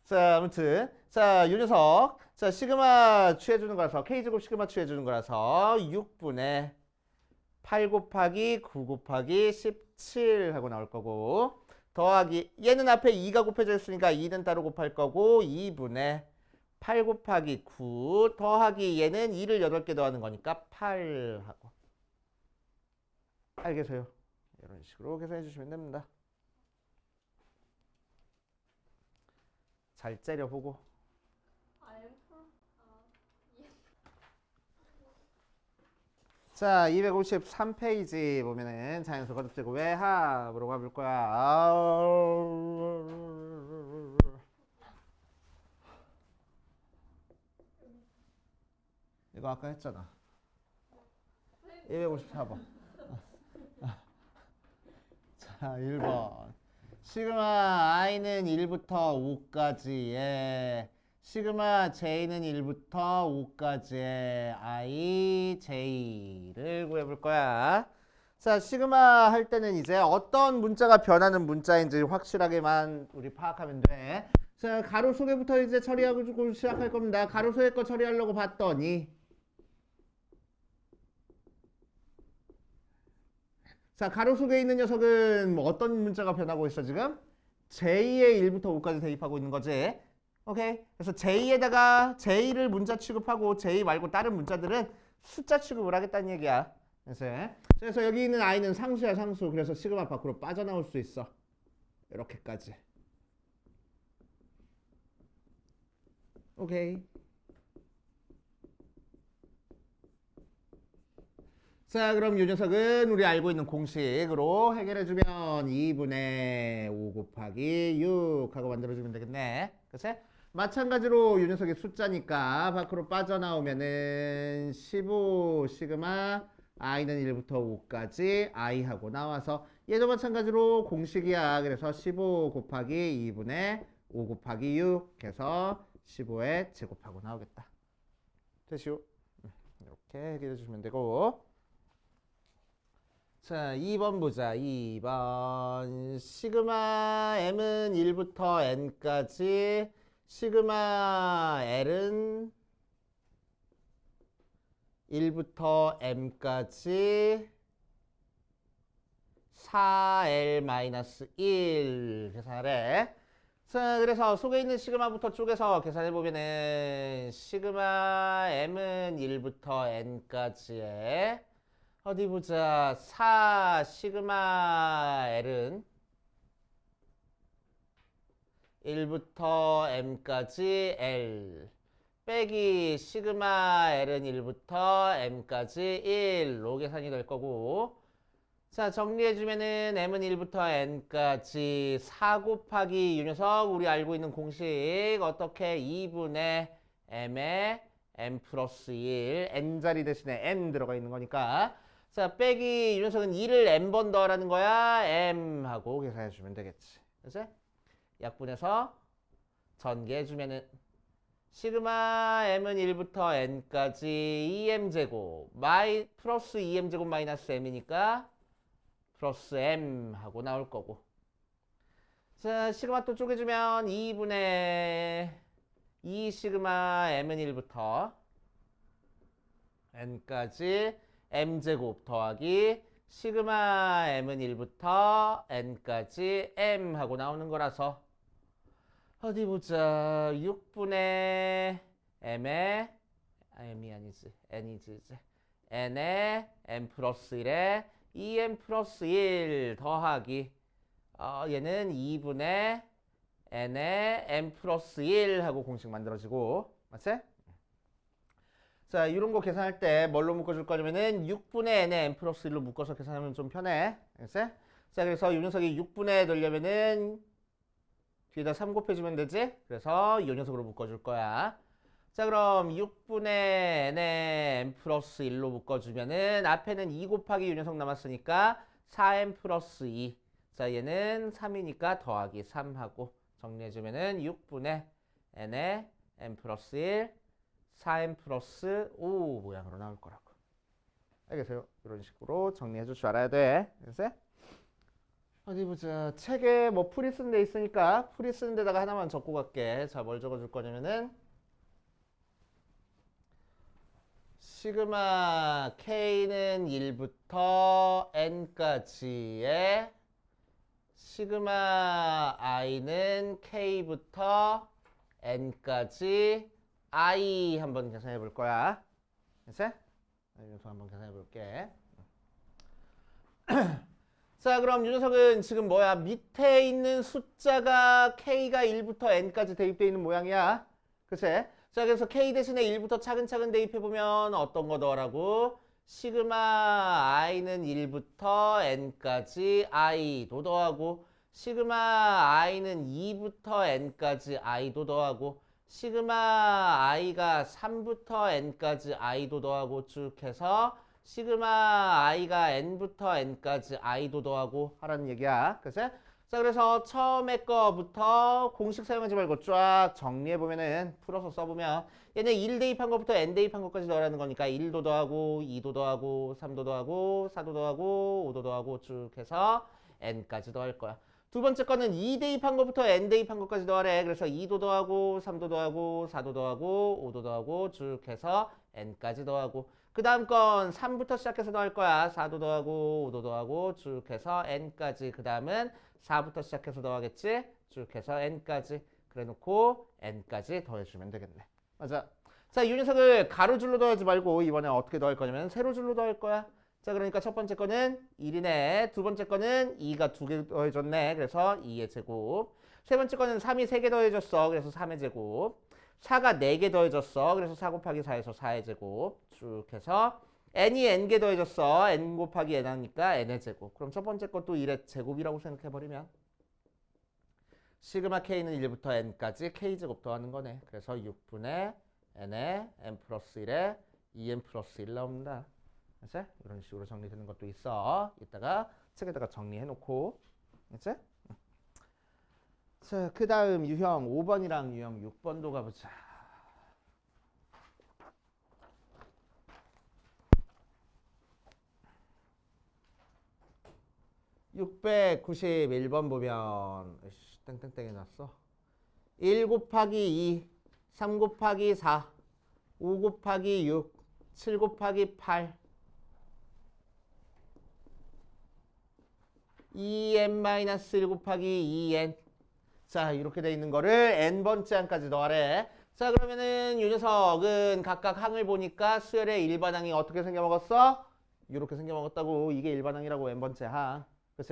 자, 아무튼. 자, 요 녀석. 자, 시그마 취해주는 거라서, K제곱 시그마 취해주는 거라서 6분의 8 곱하기 9 곱하기 17 하고 나올 거고, 더하기, 얘는 앞에 2가 곱해져 있으니까 2는 따로 곱할 거고, 2분의 8 곱하기 9 더하기 얘는 2를 8개 더하는 거니까 8 하고. 알겠어요? 이런 식으로 계산해 주시면 됩니다. 잘 째려보고. 자, 253페이지 보면은 자연수 거듭제곱 외합으로 가볼 거야. 이거 아까 했잖아. 254번. 자, 1번. 시그마 i는 1부터 5까지에 시그마 j는 1부터 5까지의 i, j를 구해볼 거야. 자, 시그마 할 때는 이제 어떤 문자가 변하는 문자인지 확실하게만 우리 파악하면 돼. 자, 가로 속에부터 이제 처리하고 시작할 겁니다. 가로 속에 거 처리하려고 봤더니 자, 가로 속에 있는 녀석은 뭐 어떤 문자가 변하고 있어 지금? j의 1부터 5까지 대입하고 있는 거지. 오케이. 그래서 j에다가 j를 문자 취급하고 j 말고 다른 문자들은 숫자 취급을 하겠다는 얘기야. 그래서 여기 있는 i는 상수야, 상수. 그래서 시그마 밖으로 빠져나올 수 있어. 이렇게까지. 오케이. 자, 그럼 이 녀석은 우리 알고 있는 공식으로 해결해주면 2분의 5 곱하기 6 하고 만들어주면 되겠네. 그치? 마찬가지로 이 녀석이 숫자니까 밖으로 빠져나오면은 15 시그마 i는 1부터 5까지 i 하고 나와서 얘도 마찬가지로 공식이야. 그래서 15 곱하기 2분의 5 곱하기 6 해서 15에 제곱하고 나오겠다. 됐슈? 이렇게 해결해주시면 되고. 자, 2번 보자. 2번. 시그마 m은 1부터 n까지 시그마 l은 1부터 m까지 4l-1 계산하래. 자, 그래서 속에 있는 시그마부터 쪼개서 계산해보면은 시그마 m은 1부터 n까지에 어디 보자. 4 시그마 l은 1부터 m까지 l 빼기 시그마 l은 1부터 m까지 1로 계산이 될 거고, 자, 정리해주면은 m은 1부터 n까지 4 곱하기 이 녀석 우리 알고 있는 공식 어떻게 2분의 m에 m 플러스 1 n자리 대신에 n 들어가 있는 거니까, 자, 빼기 이 녀석은 2를 n번 더하라는 거야. m 하고 계산해주면 되겠지. 그치? 약분해서 전개해주면은 시그마 m은 1부터 n까지 2m제곱 플러스 2m제곱 마이너스 m이니까 플러스 m 하고 나올 거고. 자, 시그마 또 쪼개주면 2분의 2 시그마 m은 1부터 n까지 m제곱 더하기 시그마 m은 1부터 n까지 m 하고 나오는 거라서 어디 보자. 6분의 m에 m이 아니지 n이지 이제 n에 m 플러스 1에 2m 플러스 1 더하기 얘는 2분의 n에 m 플러스 1 하고 공식 만들어지고, 맞지? 자, 이런 거 계산할 때 뭘로 묶어줄 거냐면은 6분의 n에 m 플러스 1로 묶어서 계산하면 좀 편해. 알겠지? 자, 그래서 이 녀석이 6분의 되려면은 뒤에다 3 곱해주면 되지? 그래서 이 녀석으로 묶어줄 거야. 자, 그럼 6분의 n에 n 플러스 1로 묶어주면은 앞에는 2 곱하기 유녀석 남았으니까 4n 플러스 2. 자, 얘는 3이니까 더하기 3하고 정리해주면은 6분의 n에 n 플러스 1, 4n 플러스 5 모양으로 나올 거라고. 알겠어요? 이런 식으로 정리해줄 줄 알아야 돼. 알겠어요? 어디 보자. 책에 뭐 풀이 쓴 데 있으니까 풀이 쓰는 데다가 하나만 적고 갈게. 자, 뭘 적어줄 거냐면은 시그마 K는 1부터 N까지의 시그마 I는 K부터 N까지 I 한번 계산해 볼 거야. 됐어? 여기서 한번 계산해 볼게. 자, 그럼 유녀석은 지금 뭐야? 밑에 있는 숫자가 K가 1부터 N까지 대입되어 있는 모양이야. 그치? 자, 그래서 K 대신에 1부터 차근차근 대입해보면 어떤 거 더하라고? 시그마 I는 1부터 N까지 I도 더하고 시그마 I는 2부터 N까지 I도 더하고 시그마 I가 3부터 N까지 I도 더하고 쭉 해서 시그마 I가 N부터 N까지 I도 더하고 하라는 얘기야. 그치? 자, 그래서 처음에 거부터 공식 사용하지 말고 쫙 정리해보면은 풀어서 써보면 얘는 1 대입한 것부터 n 대입한 것까지 넣으라는 거니까 1도 더하고 2도 더하고 3도 더하고 4도 더하고 5도 더하고 쭉 해서 n까지 더할 거야. 두 번째 거는 2 대입한 것부터 n 대입한 것까지 더하래. 그래서 2도 더하고 3도 더하고 4도 더하고 5도 더하고 쭉 해서 n까지 더하고 그 다음 건 3부터 시작해서 더할 거야. 4도 더하고 5도 더하고 쭉 해서 n까지. 그 다음은 4부터 시작해서 더하겠지? 쭉 해서 n까지. 그래 놓고 n까지 더해주면 되겠네. 맞아. 자, 이 녀석을 가로줄로 더하지 말고 이번에 어떻게 더할 거냐면 세로줄로 더할 거야. 자, 그러니까 첫 번째 거는 1이네. 두 번째 거는 2가 2개 더해줬네. 그래서 2의 제곱. 세 번째 거는 3이 3개 더해줬어. 그래서 3의 제곱. 4가 4개 더해졌어. 그래서 4 곱하기 4에서 4의 제곱. 쭉 해서 n이 n개 더해졌어. n 곱하기 n 하니까 n의 제곱. 그럼 첫 번째 것도 1의 제곱이라고 생각해버리면 시그마 k는 1부터 n까지 k제곱 더하는 거네. 그래서 6분의 n에 n 플러스 1에 2n 플러스 1 나옵니다. 그치? 이런 식으로 정리되는 것도 있어. 이따가 책에다가 정리해놓고. 그치? 자, 그 다음 유형 5번이랑 유형 6번도 가보자. 691번 보면 땡땡땡 해놨어. 1 곱하기 2, 3 곱하기 4, 5 곱하기 6, 7 곱하기 8, 2n-1 곱하기 2n. 자, 이렇게 돼 있는 거를 n번째 항까지 더하래. 자, 그러면은 이 녀석은 각각 항을 보니까 수열의 일반항이 어떻게 생겨먹었어? 이렇게 생겨먹었다고. 이게 일반항이라고 n번째 항. 그치?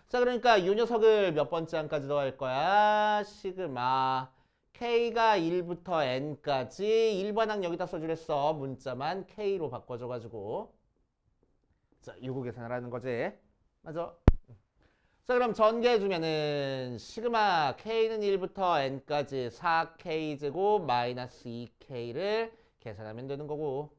자, 그러니까 이 녀석을 몇 번째 항까지 더할 거야? 시그마 K가 1부터 N까지 일반항 여기다 써주랬어. 문자만 K로 바꿔줘가지고. 자, 요거 계산을 하는 거지. 맞아? 자, 그럼 전개해주면은 시그마 K는 1부터 N까지 4K제곱 마이너스 2K를 계산하면 되는 거고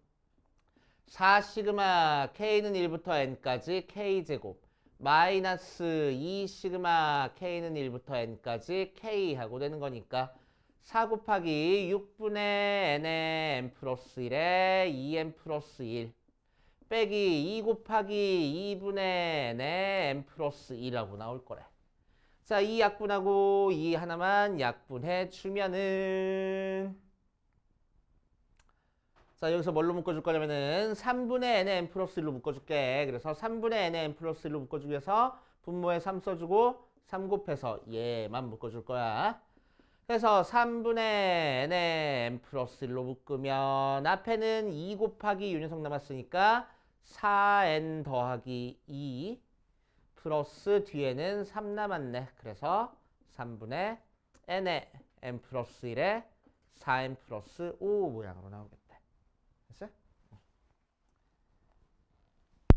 4시그마 K는 1부터 N까지 K제곱 마이너스 2시그마 K는 1부터 N까지 K하고 되는 거니까 4 곱하기 6분의 N의 N 플러스 1에 2N 플러스 1 빼기 2 곱하기 2분의 N의 N 플러스 2라고 나올 거래. 자, 이 약분하고 이 하나만 약분해 주면은 자, 여기서 뭘로 묶어줄 거냐면은 3분의 n의 n 플러스 1로 묶어줄게. 그래서 3분의 n의 n 플러스 1로 묶어주기 위해서 분모에 3 써주고 3 곱해서 얘만 묶어줄 거야. 그래서 3분의 n의 n 플러스 1로 묶으면 앞에는 2 곱하기 유녀석 남았으니까 4n 더하기 2 플러스 뒤에는 3 남았네. 그래서 3분의 n의 n 플러스 1에 4n 플러스 5 모양으로 나오겠다. 됐어?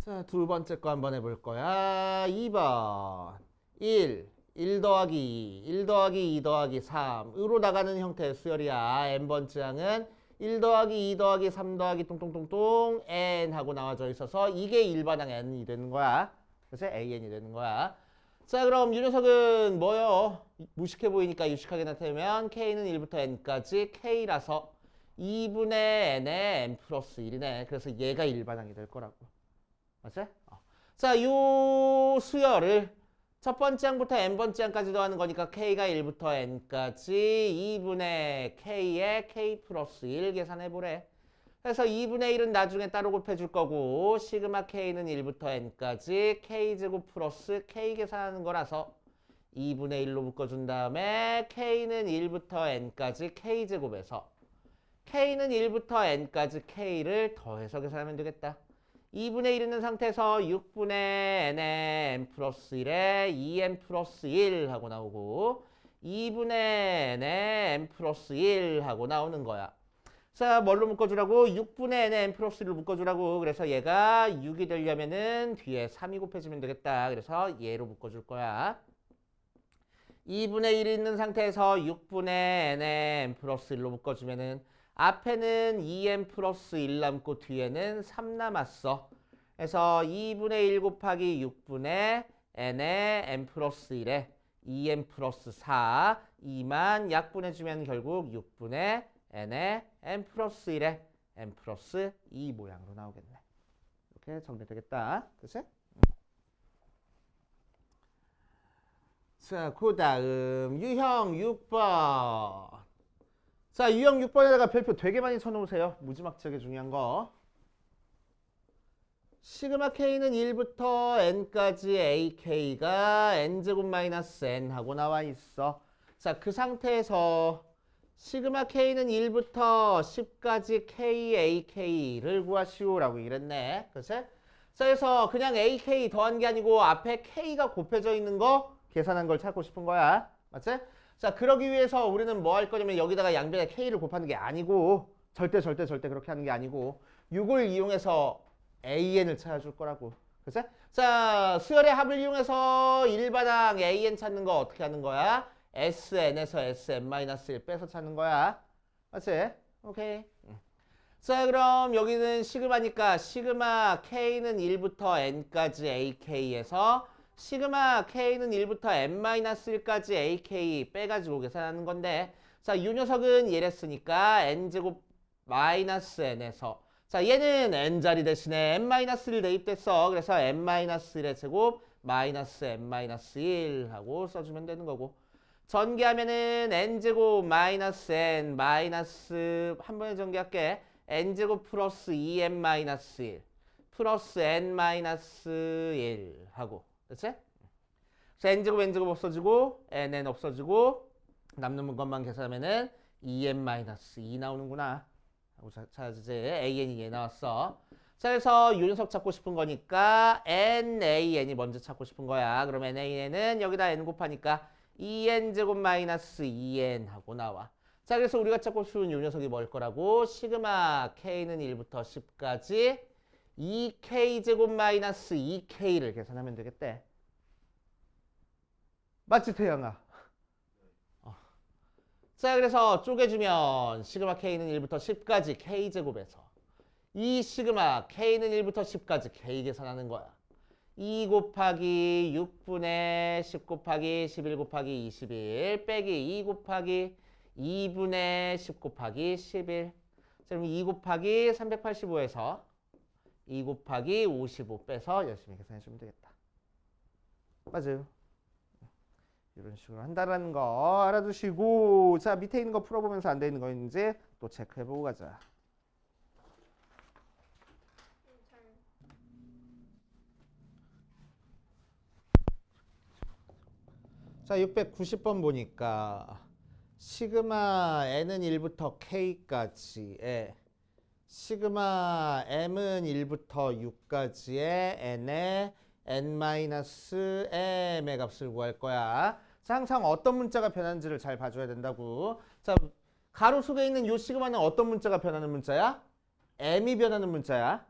자, 두 번째 거 한번 해볼 거야. 2번 1 더하기 2 더하기 2 더하기 3으로 나가는 형태의 수열이야. n번째 항은 1 더하기 2 더하기 3 더하기 똥똥똥똥 n 하고 나와져 있어서 이게 일반항 n이 되는 거야. 그래서 an이 되는 거야. 자, 그럼 이 녀석은 뭐요? 무식해 보이니까 유식하게 나타내면 k는 1부터 n까지 k라서 2분의 n의 n 플러스 1이네. 그래서 얘가 일반항이 될 거라고. 맞지? 자, 요 수열을 첫 번째 항부터 n번째 항까지 더하는 거니까 k가 1부터 n까지 2분의 k에 k 플러스 1 계산해보래. 그래서 2분의 1은 나중에 따로 곱해줄 거고 시그마 k는 1부터 n까지 k제곱 플러스 k 계산하는 거라서 2분의 1로 묶어준 다음에 k는 1부터 n까지 k제곱에서 k는 1부터 n까지 k를 더해서 계산하면 되겠다. 2분의 1 있는 상태에서 6분의 n의 n 플러스 1에 2n 플러스 1 하고 나오고 2분의 n의 n 플러스 1 하고 나오는 거야. 자, 뭘로 묶어주라고? 6분의 n의 n 플러스 1로 묶어주라고. 그래서 얘가 6이 되려면은 뒤에 3이 곱해지면 되겠다. 그래서 얘로 묶어줄 거야. 2분의 1이 있는 상태에서 6분의 n의 n 플러스 1로 묶어주면은 앞에는 2n 플러스 1 남고 뒤에는 3 남았어. 그래서 2분의 1 곱하기 6분의 n의 n 플러스 1에 2n 플러스 4 2만 약분해주면 결국 6분의 n의 n 플러스 1에 n 플러스 2 모양으로 나오겠네. 이렇게 정리되겠다. 그치? 자, 그 다음 유형 6번. 자, 유형 6번에다가 별표 되게 많이 쳐놓으세요. 무지막지하게 중요한 거. 시그마 k는 1부터 n까지 ak가 n제곱 마이너스 n 하고 나와 있어. 자, 그 상태에서 시그마 k는 1부터 10까지 k, ak를 구하시오라고 이랬네. 그치? 자, 그래서 그냥 ak 더한 게 아니고 앞에 k가 곱해져 있는 거 계산한 걸 찾고 싶은 거야. 맞지? 자, 그러기 위해서 우리는 뭐 할 거냐면 여기다가 양변에 k를 곱하는 게 아니고 절대 그렇게 하는 게 아니고 6을 이용해서 an을 찾아줄 거라고. 그치? 자, 수열의 합을 이용해서 일반항 an 찾는 거 어떻게 하는 거야? sn에서 sn-1 빼서 찾는 거야. 맞지? 오케이. 자, 그럼 여기는 시그마니까 시그마 k는 1부터 n까지 ak에서 시그마 k는 1부터 n-1까지 ak 빼가지고 계산하는 건데, 자, 이 녀석은 얘랬으니까 n제곱 마이너스 n에서, 자, 얘는 n자리 대신에 n-1을 대입됐어. 그래서 n-1의 제곱 마이너스 n-1 하고 써주면 되는 거고, 전개하면은 n제곱 마이너스 n 마이너스 한 번에 전개할게. n제곱 플러스 2n-1 플러스 n-1 하고, 그치? 그래서 n제곱 없어지고 nn 없어지고 남는 것만 계산하면은 2n-2 나오는구나 하고 찾아주지. an이 얘 나왔어. 자, 그래서 이 녀석 찾고 싶은 거니까 nan이 먼저 찾고 싶은 거야. 그럼 nan은 여기다 n 곱하니까 2n제곱 마이너스 2n 하고 나와. 자, 그래서 우리가 찾고 싶은 이 녀석이 뭘 거라고? 시그마 k는 1부터 10까지 2k제곱 마이너스 2k를 계산하면 되겠대. 맞지, 태양아? 자, 그래서 쪼개주면 시그마 k는 1부터 10까지 k제곱에서 이 시그마 k는 1부터 10까지 k 계산하는 거야. 2 곱하기 6분의 10 곱하기 11 곱하기 21 빼기 2 곱하기 2분의 10 곱하기 11. 자, 그럼 2 곱하기 385에서 2 곱하기 55 빼서 열심히 계산해 주면 되겠다. 맞아요. 이런 식으로 한다는 거 알아두시고, 자, 밑에 있는 거 풀어보면서 안 돼 있는 거 있는지 또 체크해보고 가자. 자, 690번 보니까 시그마 n은 1부터 k까지에 시그마 m은 1부터 6까지의 n의 n-m의 값을 구할 거야. 자, 항상 어떤 문자가 변하는지를 잘 봐줘야 된다고. 자, 가로 속에 있는 이 시그마는 어떤 문자가 변하는 문자야? m이 변하는 문자야.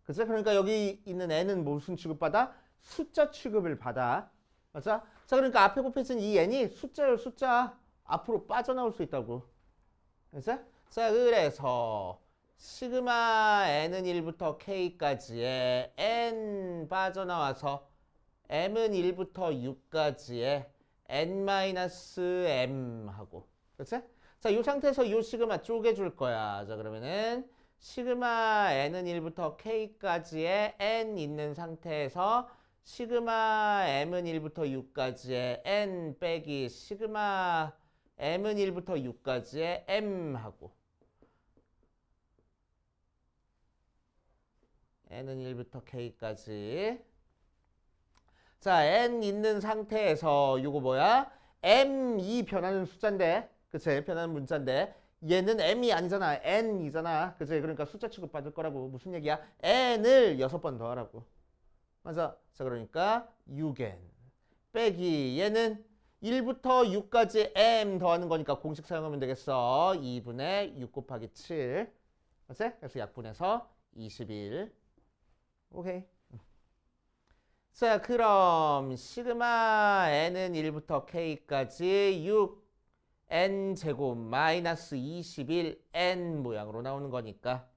그치? 그러니까 여기 있는 n은 무슨 취급받아? 숫자 취급을 받아. 맞아? 자, 그러니까 앞에 곱해진 이 n이 숫자예요, 숫자. 앞으로 빠져나올 수 있다고. 그치? 자, 그래서 시그마 n은 1부터 k까지의 n 빠져나와서 m은 1부터 6까지의 n-m 하고, 그치? 자, 이 상태에서 이 시그마 쪼개줄 거야. 자, 그러면은 시그마 n은 1부터 k까지의 n 있는 상태에서 시그마 m은 1부터 6까지의 n 빼기 시그마 m은 1부터 6까지의 m 하고, n은 1부터 k까지. 자, n 있는 상태에서 요거 뭐야? m이 변하는 숫자인데, 그치? 변하는 문자인데 얘는 m이 아니잖아. n이잖아. 그치? 그러니까 숫자 취급받을 거라고. 무슨 얘기야? n을 6번 더하라고. 맞아. 자, 그러니까 6n 빼기 얘는 1부터 6까지 m 더하는 거니까 공식 사용하면 되겠어. 2분의 6 곱하기 7. 맞지? 그래서 약분해서 21. 오케이. 자, 그럼 시그마 n은 1부터 k까지 6n 제곱 마이너스 21n 모양으로 나오는 거니까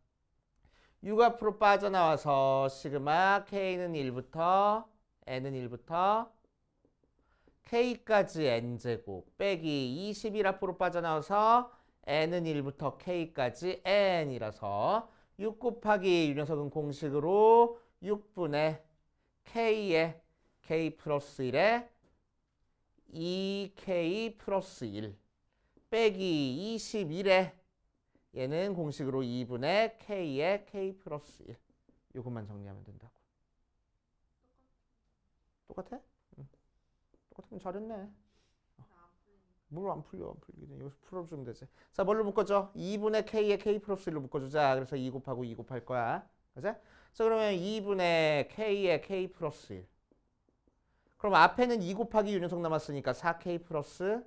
6 앞으로 빠져나와서 시그마 k는 1부터 n은 1부터 k까지 n 제곱 빼기 21 앞으로 빠져나와서 n은 1부터 k까지 n이라서 6 곱하기 이 녀석은 공식으로 6분의 k에 k 플러스 1에 2k 플러스 1 빼기 21에 얘는 공식으로 2분의 k에 k 플러스 1. 이것만 정리하면 된다고. 똑같아? 응. 똑같으면 잘했네. 뭘 안 풀려, 안 풀리긴. 여기서 풀어주면 되지. 자, 뭘로 묶어줘? 2분의 k에 k 플러스 1로 묶어주자. 그래서 2 곱하고 2 곱할 거야. 그치? 자, 그러면 2분의 k에 k 플러스 1. 그럼 앞에는 2 곱하기 이 녀석 남았으니까 4k 플러스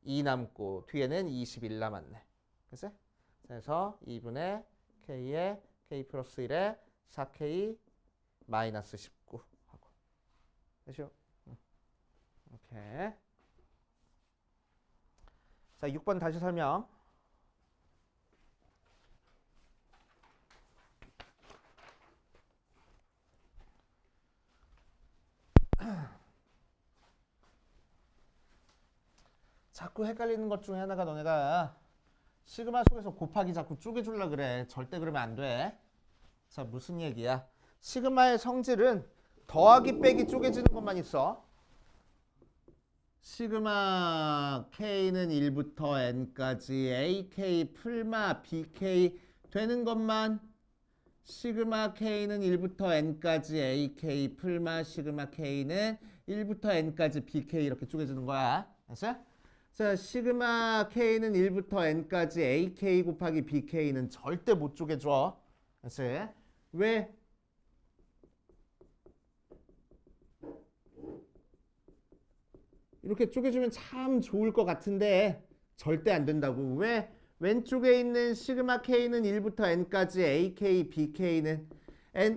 2 남고 뒤에는 21 남았네. 그치? 그래서 2분의 k에 k 플러스 1에 4k 마이너스 19 하고. 되죠? 오케이. 자, 6번 다시 설명. 자꾸 헷갈리는 것 중에 하나가 너네가 시그마 속에서 곱하기 자꾸 쪼개주려 그래. 절대 그러면 안 돼. 자, 무슨 얘기야? 시그마의 성질은 더하기 빼기 쪼개지는 것만 있어. 시그마 k는 1부터 n까지 ak 풀마 bk 되는 것만 시그마 k는 1부터 n까지 ak 풀마 시그마 k는 1부터 n까지 bk 이렇게 쪼개지는 거야. 알았어? 자, 시그마 k는 1부터 n까지 ak 곱하기 bk는 절대 못 쪼개줘. 알았어? 왜? 이렇게 쪼개주면 참 좋을 것 같은데 절대 안 된다고. 왜? 왼쪽에 있는 시그마 k는 1부터 n까지 ak, bk는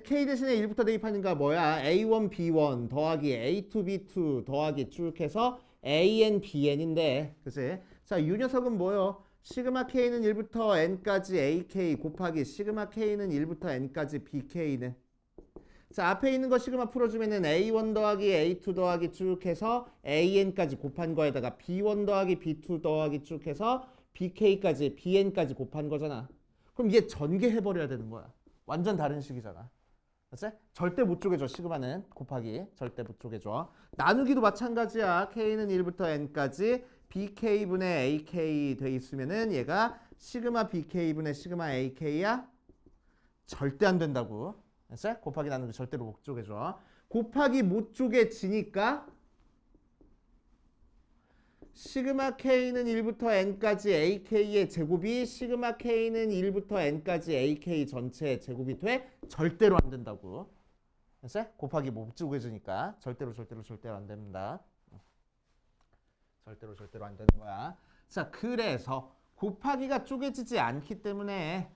k 대신에 1부터 대입하니까 뭐야? a1, b1 더하기 a2, b2 더하기 쭉 해서 an, bn인데, 그치? 자, 이 녀석은 뭐요? 시그마 k는 1부터 n까지 ak 곱하기 시그마 k는 1부터 n까지 bk는 자, 앞에 있는 거 시그마 풀어주면은 a1 더하기 a2 더하기 쭉 해서 an까지 곱한 거에다가 b1 더하기 b2 더하기 쭉 해서 bk까지 bn까지 곱한 거잖아. 그럼 얘 전개해버려야 되는 거야. 완전 다른 식이잖아. 그치? 절대 못 쪼개줘. 시그마는 곱하기 절대 못 쪼개줘. 나누기도 마찬가지야. k는 1부터 n까지 bk분의 ak 돼 있으면은 얘가 시그마 bk분의 시그마 ak야? 절대 안 된다고. 알았어? 곱하기 나누기 절대로 못 쪼개줘. 곱하기 못 쪼개지니까 시그마 k는 1부터 n까지 ak의 제곱이 시그마 k는 1부터 n까지 ak 전체의 제곱이 돼? 절대로 안 된다고. 알았어? 곱하기 못 쪼개지니까 절대로 안 됩니다. 절대로 안 되는 거야. 자, 그래서 곱하기가 쪼개지지 않기 때문에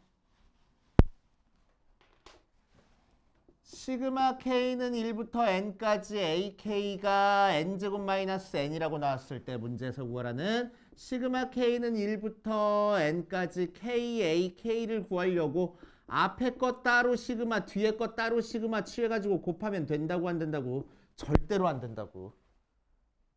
시그마 k는 1부터 n까지 ak가 n제곱 마이너스 n이라고 나왔을 때 문제에서 구하라는 시그마 K는 1부터 N까지 KAK를 구하려고 앞에 거 따로 시그마, 뒤에 거 따로 시그마 취해가지고 곱하면 된다고 안 된다고? 절대로 안 된다고.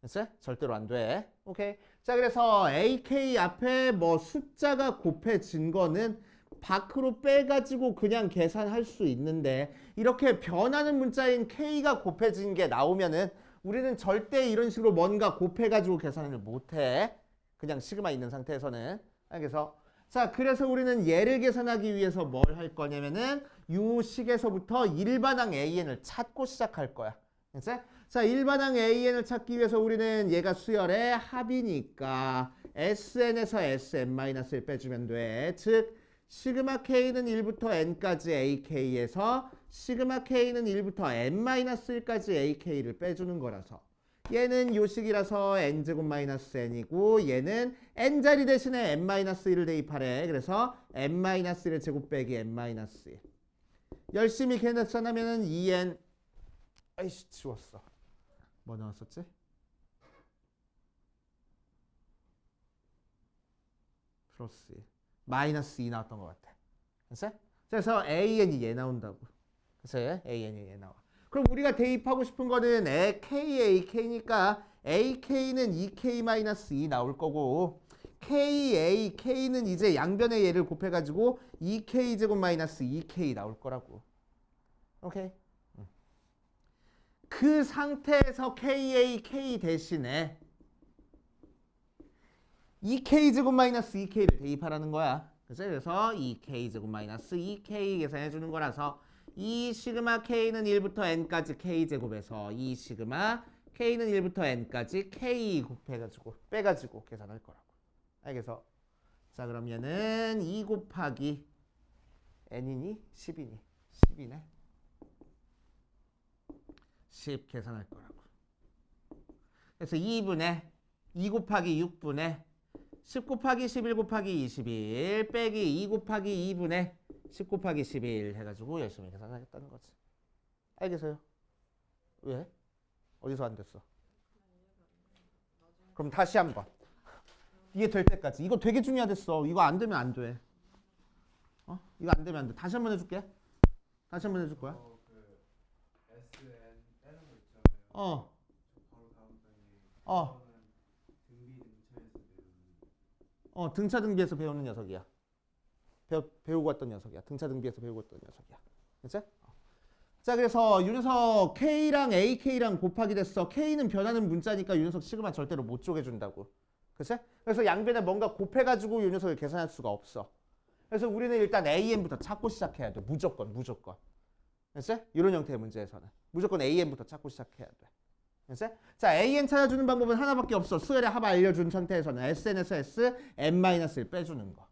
됐어? 절대로 안 돼. 오케이. 자, 그래서 AK 앞에 뭐 숫자가 곱해진 거는 밖으로 빼가지고 그냥 계산할 수 있는데 이렇게 변하는 문자인 K가 곱해진 게 나오면은 우리는 절대 이런 식으로 뭔가 곱해가지고 계산을 못해. 그냥 시그마 있는 상태에서는. 그래서 자, 그래서 우리는 얘를 계산하기 위해서 뭘 할 거냐면은 요 식에서부터 일반항 AN을 찾고 시작할 거야. 됐지? 자, 일반항 AN을 찾기 위해서 우리는 얘가 수열의 합이니까 SN에서 SM-을 빼주면 돼. 즉 시그마 K는 1부터 N까지 AK에서 시그마 K는 1부터 N-1까지 AK를 빼주는 거라서 얘는 요식이라서 N제곱 마이너스 N이고 얘는 N자리 대신에 N-1을 대입하래. 그래서 N-1의 제곱 빼기 N-1 열심히 계산하면은 2N 아이씨 지웠어. 뭐 나왔었지? 플러스 마이너스 2 나왔던 것 같아. 됐어? 그래서 AN이 얘 나온다고. 그래서 AN이 얘 나와. 그럼 우리가 대입하고 싶은 거는 KAK니까 AK는 2K-2 나올 거고 KAK는 이제 양변의 얘를 곱해가지고 2K제곱 마이너스 2K 나올 거라고. 오케이? 그 상태에서 KAK 대신에 2K제곱 마이너스 2K를 대입하라는 거야. 그래서 2K제곱 마이너스 2K 계산해 주는 거라서 이 시그마 K는 1부터 N까지 K제곱에서 이 시그마 K는 1부터 N까지 K 곱해가지고 빼가지고 계산할 거라고. 알겠어? 자, 그럼 얘는 2 곱하기 N이니 10이니 10이네. 10 계산할 거라고. 그래서 2분의 2 곱하기 6분의 10 곱하기 11 곱하기 21 빼기 2 곱하기 2분의 10 곱하기 11 해가지고 열심히 계산하겠다는 거지. 알겠어요? 왜? 어디서 안 됐어? 그럼 다시 한번. 이게 될 때까지. 이거 되게 중요하댔어. 이거 안 되면 안 돼. 이거 안 되면 안 돼. 다시 한번 해줄게. 다시 한번 해줄 거야. 그 SN 빼는 거 있잖아요. 바로 다음 단계. 등비 등차에서 배우는. 등차 등비에서 배우는 녀석이야. 배우고 왔던 녀석이야. 등차 등비에서 배우고 왔던 녀석이야. 그치? 자, 그래서 이 녀석 K랑 AK랑 곱하기 됐어. K는 변하는 문자니까 이 녀석 시그마 절대로 못 쪼개준다고. 그치? 그래서 양변에 뭔가 곱해가지고 이 녀석을 계산할 수가 없어. 그래서 우리는 일단 AN부터 찾고 시작해야 돼. 무조건. 그치? 이런 형태의 문제에서는. 무조건 AN부터 찾고 시작해야 돼. 그치? 자, AN 찾아주는 방법은 하나밖에 없어. 수열의 합 알려준 상태에서는 SN에서 S, N-을 빼주는 거.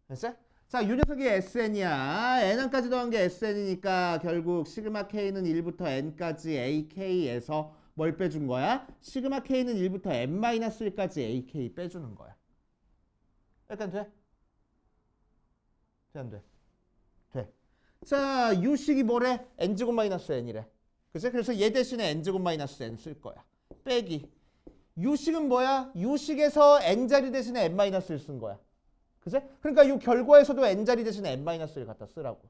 됐어? 자, 이 녀석이 SN이야. N1까지 더한 게 SN이니까 결국 시그마 K는 1부터 N까지 AK에서 뭘 빼준 거야? 시그마 K는 1부터 N-1까지 AK 빼주는 거야. 약간 돼? 돼, 안 돼? 돼. 자, 이 식이 뭐래? N제곱 마이너스 N이래. 그치? 그래서 얘 대신에 N제곱 마이너스 N 쓸 거야. 빼기. 이 식은 뭐야? 이 식에서 N자리 대신에 N-을 쓴 거야. 그치? 그러니까 이 결과에서도 N자리 대신에 N-을 갖다 쓰라고.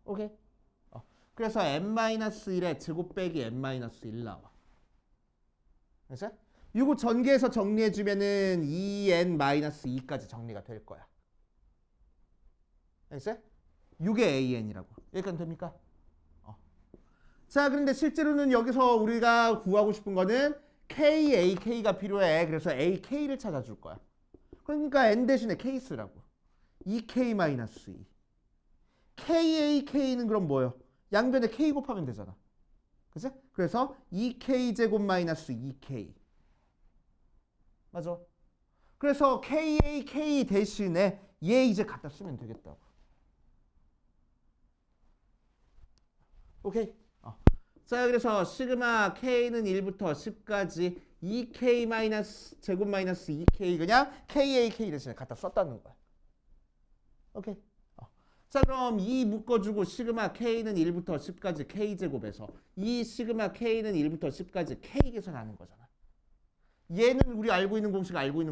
오케이? 그래서 N-1의 제곱 빼기 N-1 나와. 그치? 이거 전개해서 정리해주면은 2N-2까지 정리가 될 거야. 알겠어요? 이게 AN이라고. 여기까지 됩니까? 자, 그런데 실제로는 여기서 우리가 구하고 싶은 거는 KAK가 필요해. 그래서 AK를 찾아줄 거야. 그러니까 N 대신에 K 쓰라고. 2K-2. KAK는 그럼 뭐예요? 양변에 K 곱하면 되잖아. 그치? 그래서 2K제곱 마이너스 2K. 맞아. 그래서 KAK 대신에 얘 이제 갖다 쓰면 되겠다고. 오케이? 자, 그래서 시그마 K는 1부터 10까지 2K 마이너스 제곱 마이너스 2K 그냥 KAK 대신에 갖다 썼다는 거야. 오케이? 자, 그럼 이 묶어주고 시그마 K는 1부터 10까지 K제곱에서 이 시그마 K는 1부터 10까지 K 계산하는 거잖아. 얘는 우리 알고 있는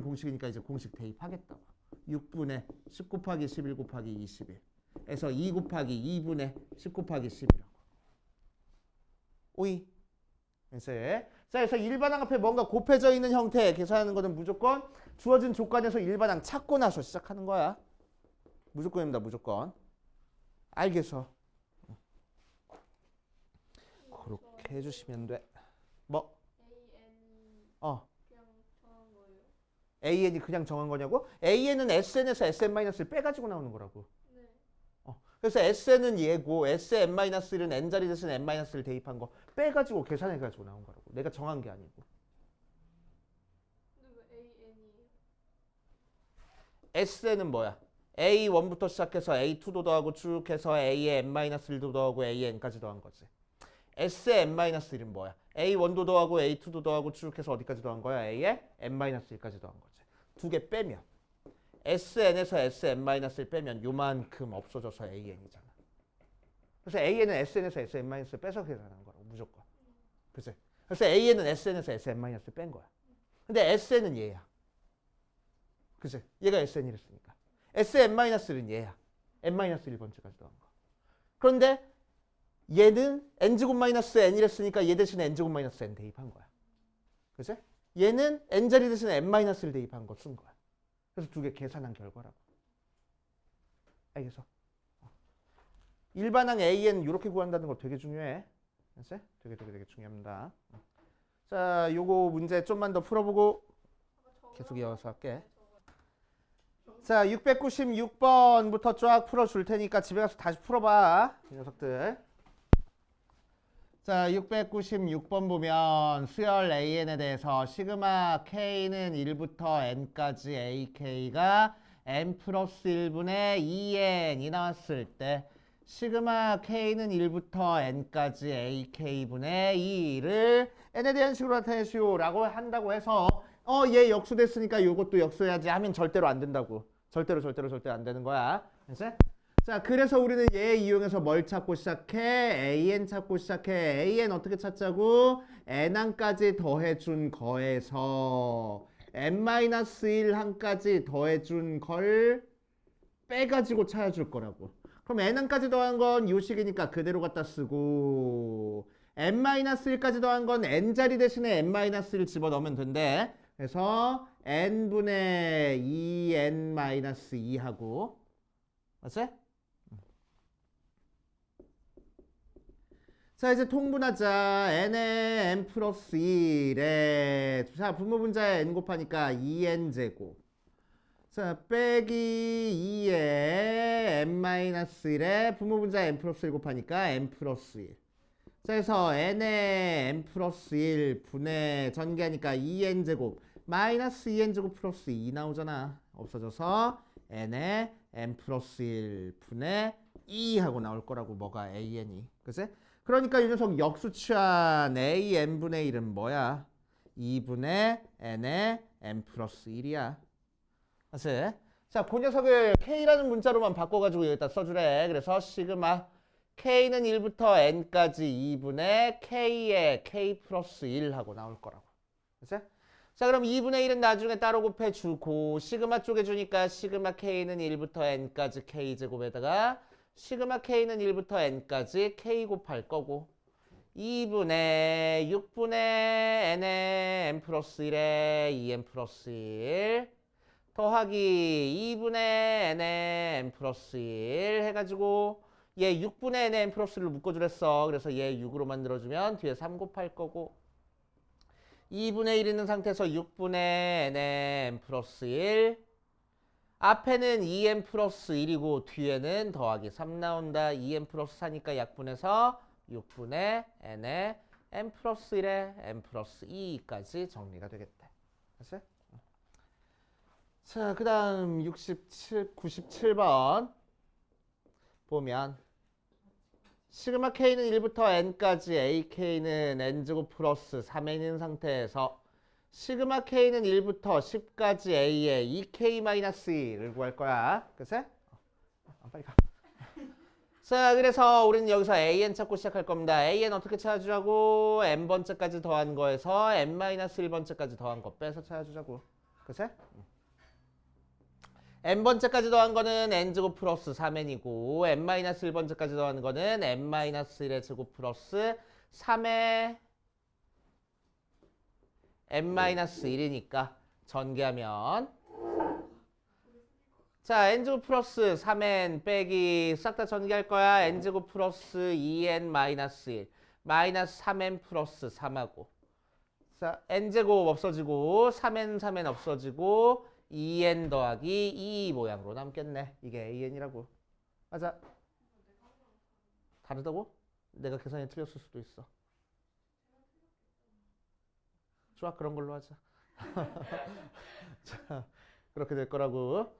공식이니까 이제 공식 대입하겠다고. 6분의 10 곱하기 11 곱하기 21에서 2 곱하기 2분의 10 곱하기 10이라고. 오이. 자, 그래서 일반항 앞에 뭔가 곱해져 있는 형태 계산하는 거는 무조건 주어진 조건에서 일반항 찾고 나서 시작하는 거야. 무조건입니다. 무조건. 알겠어. 그렇게 해주시면 돼. 뭐? AN이 그냥 정한 거냐고? AN은 SN에서 SN-를 빼가지고 나오는 거라고. 네. 그래서 SN은 얘고 SN-1은 N자리 대신 N-를 대입한 거 빼가지고 계산해가지고 나온 거라고. 내가 정한 게 아니고. 근데 왜 AN이에요? SN은 뭐야? A1부터 시작해서 A2도 더하고 쭉 해서 A에 N-1도 더하고 A에 N까지 더한 거지. Sn-1은 뭐야? A1도 더하고 A2도 더하고 쭉 해서 어디까지 더한 거야? A에 N-1까지 더한 거지. 두 개 빼면 SN에서 Sn-을 빼면 요만큼 없어져서 AN이잖아. 그래서 AN은 SN에서 Sn-을 빼서 계산하는 거라고 무조건. 그치? 그래서 AN은 SN에서 Sn-을 뺀 거야. 근데 SN은 얘야. 그치? 얘가 SN이랬으니까. Sn-는 얘야. N-1번째까지 더한 거. 그런데 얘는 N-N이랬으니까 얘 대신에 N-N 대입한 거야. 그치? 얘는 N자리 대신에 N-를 대입한 거 쓴 거야. 그래서 두 개 계산한 결과라고. 알겠어? 일반항 AN 이렇게 구한다는 거 되게 중요해. 그치? 되게 중요합니다. 자, 요거 문제 좀만 더 풀어보고 계속 이어서 할게. 자, 696번부터 쫙 풀어줄 테니까 집에 가서 다시 풀어봐. 이 녀석들. 자, 696번 보면 수열 AN에 대해서 시그마 K는 1부터 N까지 AK가 N 플러스 1분의 2N이 나왔을 때 시그마 K는 1부터 N까지 AK분의 2를 N에 대한 식으로 나타내시오 라고 한다고 해서 얘 역수됐으니까 요것도 역수해야지 하면 절대로 안 된다고. 절대로 안 되는 거야. 알았지? 자, 그래서 우리는 얘 이용해서 뭘 찾고 시작해? AN 찾고 시작해. AN 어떻게 찾자고? N항까지 더해준 거에서 N-1항까지 더해준 걸 빼가지고 찾아줄 거라고. 그럼 N항까지 더한 건 요 식이니까 그대로 갖다 쓰고 N-1까지 더한 건 N자리 대신에 N-를 집어넣으면 된대. 그래서 N분의 2N-2하고 맞지? 자, 이제 통분하자. N에 N 플러스 1에 자, 분모분자에 N 곱하니까 2N제곱. 자, 빼기 2에 N-1에 분모분자에 N 플러스 1 곱하니까 N 플러스 1. 자, 그래서 N에 N 플러스 1 분의 전개하니까 2N제곱 마이너스 2N제곱 플러스 2 나오잖아. 없어져서 N에 N 플러스 1 분의 2 하고 나올 거라고. 뭐가 AN이. 그치? 그러니까 이 녀석 역수 취한 AN분의 1은 뭐야? 2분의 N에 N 플러스 1이야. 그치? 자, 그 녀석을 K라는 문자로만 바꿔가지고 여기다 써주래. 그래서 시그마 K는 1부터 N까지 2분의 K에 K 플러스 1 하고 나올 거라고. 그치? 자, 그럼 2분의 1은 나중에 따로 곱해주고 시그마 쪽에 주니까 시그마 K는 1부터 N까지 K제곱에다가 시그마 K는 1부터 N까지 K 곱할 거고 2분의 6분의 N에 N 플러스 1에 2N 플러스 1 더하기 2분의 N에 N 플러스 1 해가지고 얘 6분의 N에 N 플러스 1로 묶어주랬어. 그래서 얘 6으로 만들어주면 뒤에 3 곱할 거고 2분의 1 있는 상태에서 6분의 N에 N 플러스 1 앞에는 2n 플러스 1이고 뒤에는 더하기 3 나온다. 2n 플러스 4니까 약분해서 6분의 n에 n 플러스 1에 n 플러스 2까지 정리가 되겠다. 됐어요? 자, 그 다음 97번 보면 시그마 k는 1부터 n까지 ak는 n제곱 플러스 3n인 상태에서 시그마 K는 1부터 10까지 A에 2K-2를 구할 거야. 그치? 빨리 가. 자, 그래서 우리는 여기서 an 찾고 시작할 겁니다. an 어떻게 찾아주자고? n번째까지 더한 거에서 n-1번째까지 더한 거 빼서 찾아주자고. 그치? n번째까지 더한 거는 n제곱 플러스 3n이고 n-1번째까지 더한 거는 n-1의 제곱 플러스 3의 n-1이니까 전개하면 자, n제곱 플러스 3n 빼기 싹 다 전개할 거야. n제곱 플러스 2n 마이너스 1 마이너스 3n 플러스 3하고 자, n제곱 없어지고 3n 없어지고 2n 더하기 2 모양으로 남겠네. 이게 an이라고. 맞아. 다르다고? 내가 계산이 틀렸을 수도 있어. 좋아, 그런 걸로 하자. 자, 그렇게 될 거라고.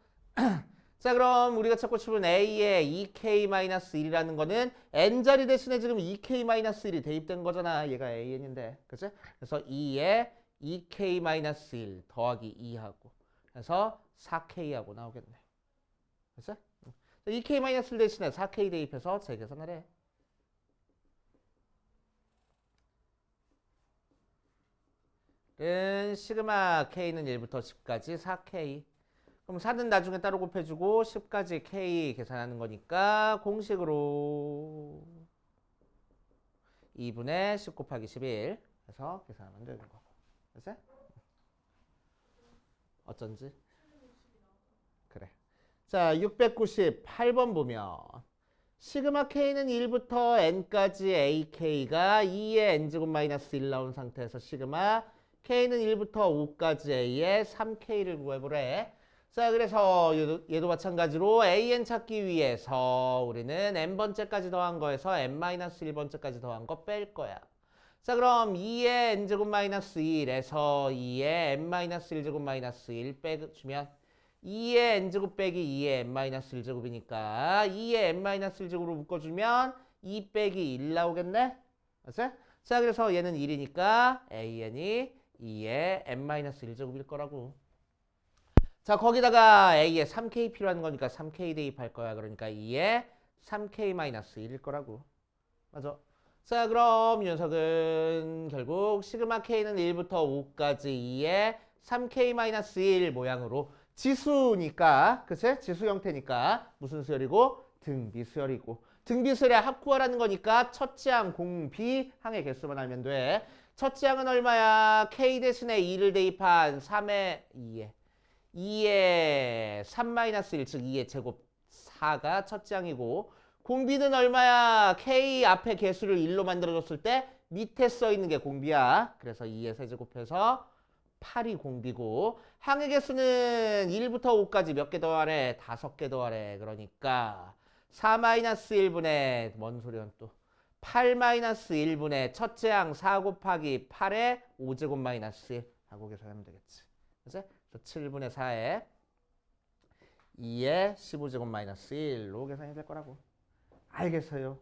자, 그럼 우리가 찾고 싶은 a의 2k-1이라는 거는 n자리 대신에 지금 2k-1이 대입된 거잖아. 얘가 an인데. 그치? 그래서 2에 2k-1 더하기 2하고 그래서 4k하고 나오겠네. 그치? 2k-1 대신에 4k 대입해서 재계산을 해. 은 시그마 k는 1부터 10까지 4k. 그럼 4는 나중에 따로 곱해주고 10까지 k 계산하는 거니까 공식으로 2분의 10 곱하기 11 해서 계산하면 되는 거고. 그치? 어쩐지? 그래. 자, 698번 보면 시그마 k는 1부터 n까지 ak가 2의 n제곱 마이너스 1 나온 상태에서 시그마 k는 1부터 5까지 a의 3k를 구해보래. 자, 그래서 얘도 마찬가지로 an 찾기 위해서 우리는 n번째까지 더한 거에서 n-1번째까지 더한 거 뺄 거야. 자, 그럼 2의 n제곱 마이너스 1에서 2의 n-1제곱 마이너스 1 빼주면 2의 n제곱 빼기 2의 n-1제곱이니까 2의 n-1제곱으로 묶어주면 2 빼기 1 나오겠네? 맞지? 자, 그래서 얘는 1이니까 an이 2의 n-1제곱일 거라고. 자, 거기다가 a에 3k 필요한 거니까 3k 대입할 거야. 그러니까 2에 3k-1일 거라고. 맞아. 자, 그럼 이 녀석은 결국 시그마 k는 1부터 5까지 2에 3k-1 모양으로 지수니까, 그치? 지수 형태니까 무슨 수열이고? 등비수열이고. 등비수열의 합구하라는 거니까 첫째 항, 공, 비, 항의 개수만 알면 돼. 첫째 항은 얼마야? k 대신에 2를 대입한 3의 2의 3-1, 즉 2의 제곱 4가 첫째 항이고 공비는 얼마야? k 앞에 개수를 1로 만들어줬을 때 밑에 써있는 게 공비야. 그래서 2의 세제곱해서 8이 공비고 항의 개수는 1부터 5까지 몇 개 더하래? 5개 더하래. 그러니까 4-1분의 뭔 소리야 또 8-1분의 첫째 항 4 곱하기 8의 5제곱 마이너스 1 하고 계산하면 되겠지. 그치? 7분의 4에 2의 15제곱 마이너스 1로 계산이 될 거라고. 알겠어요?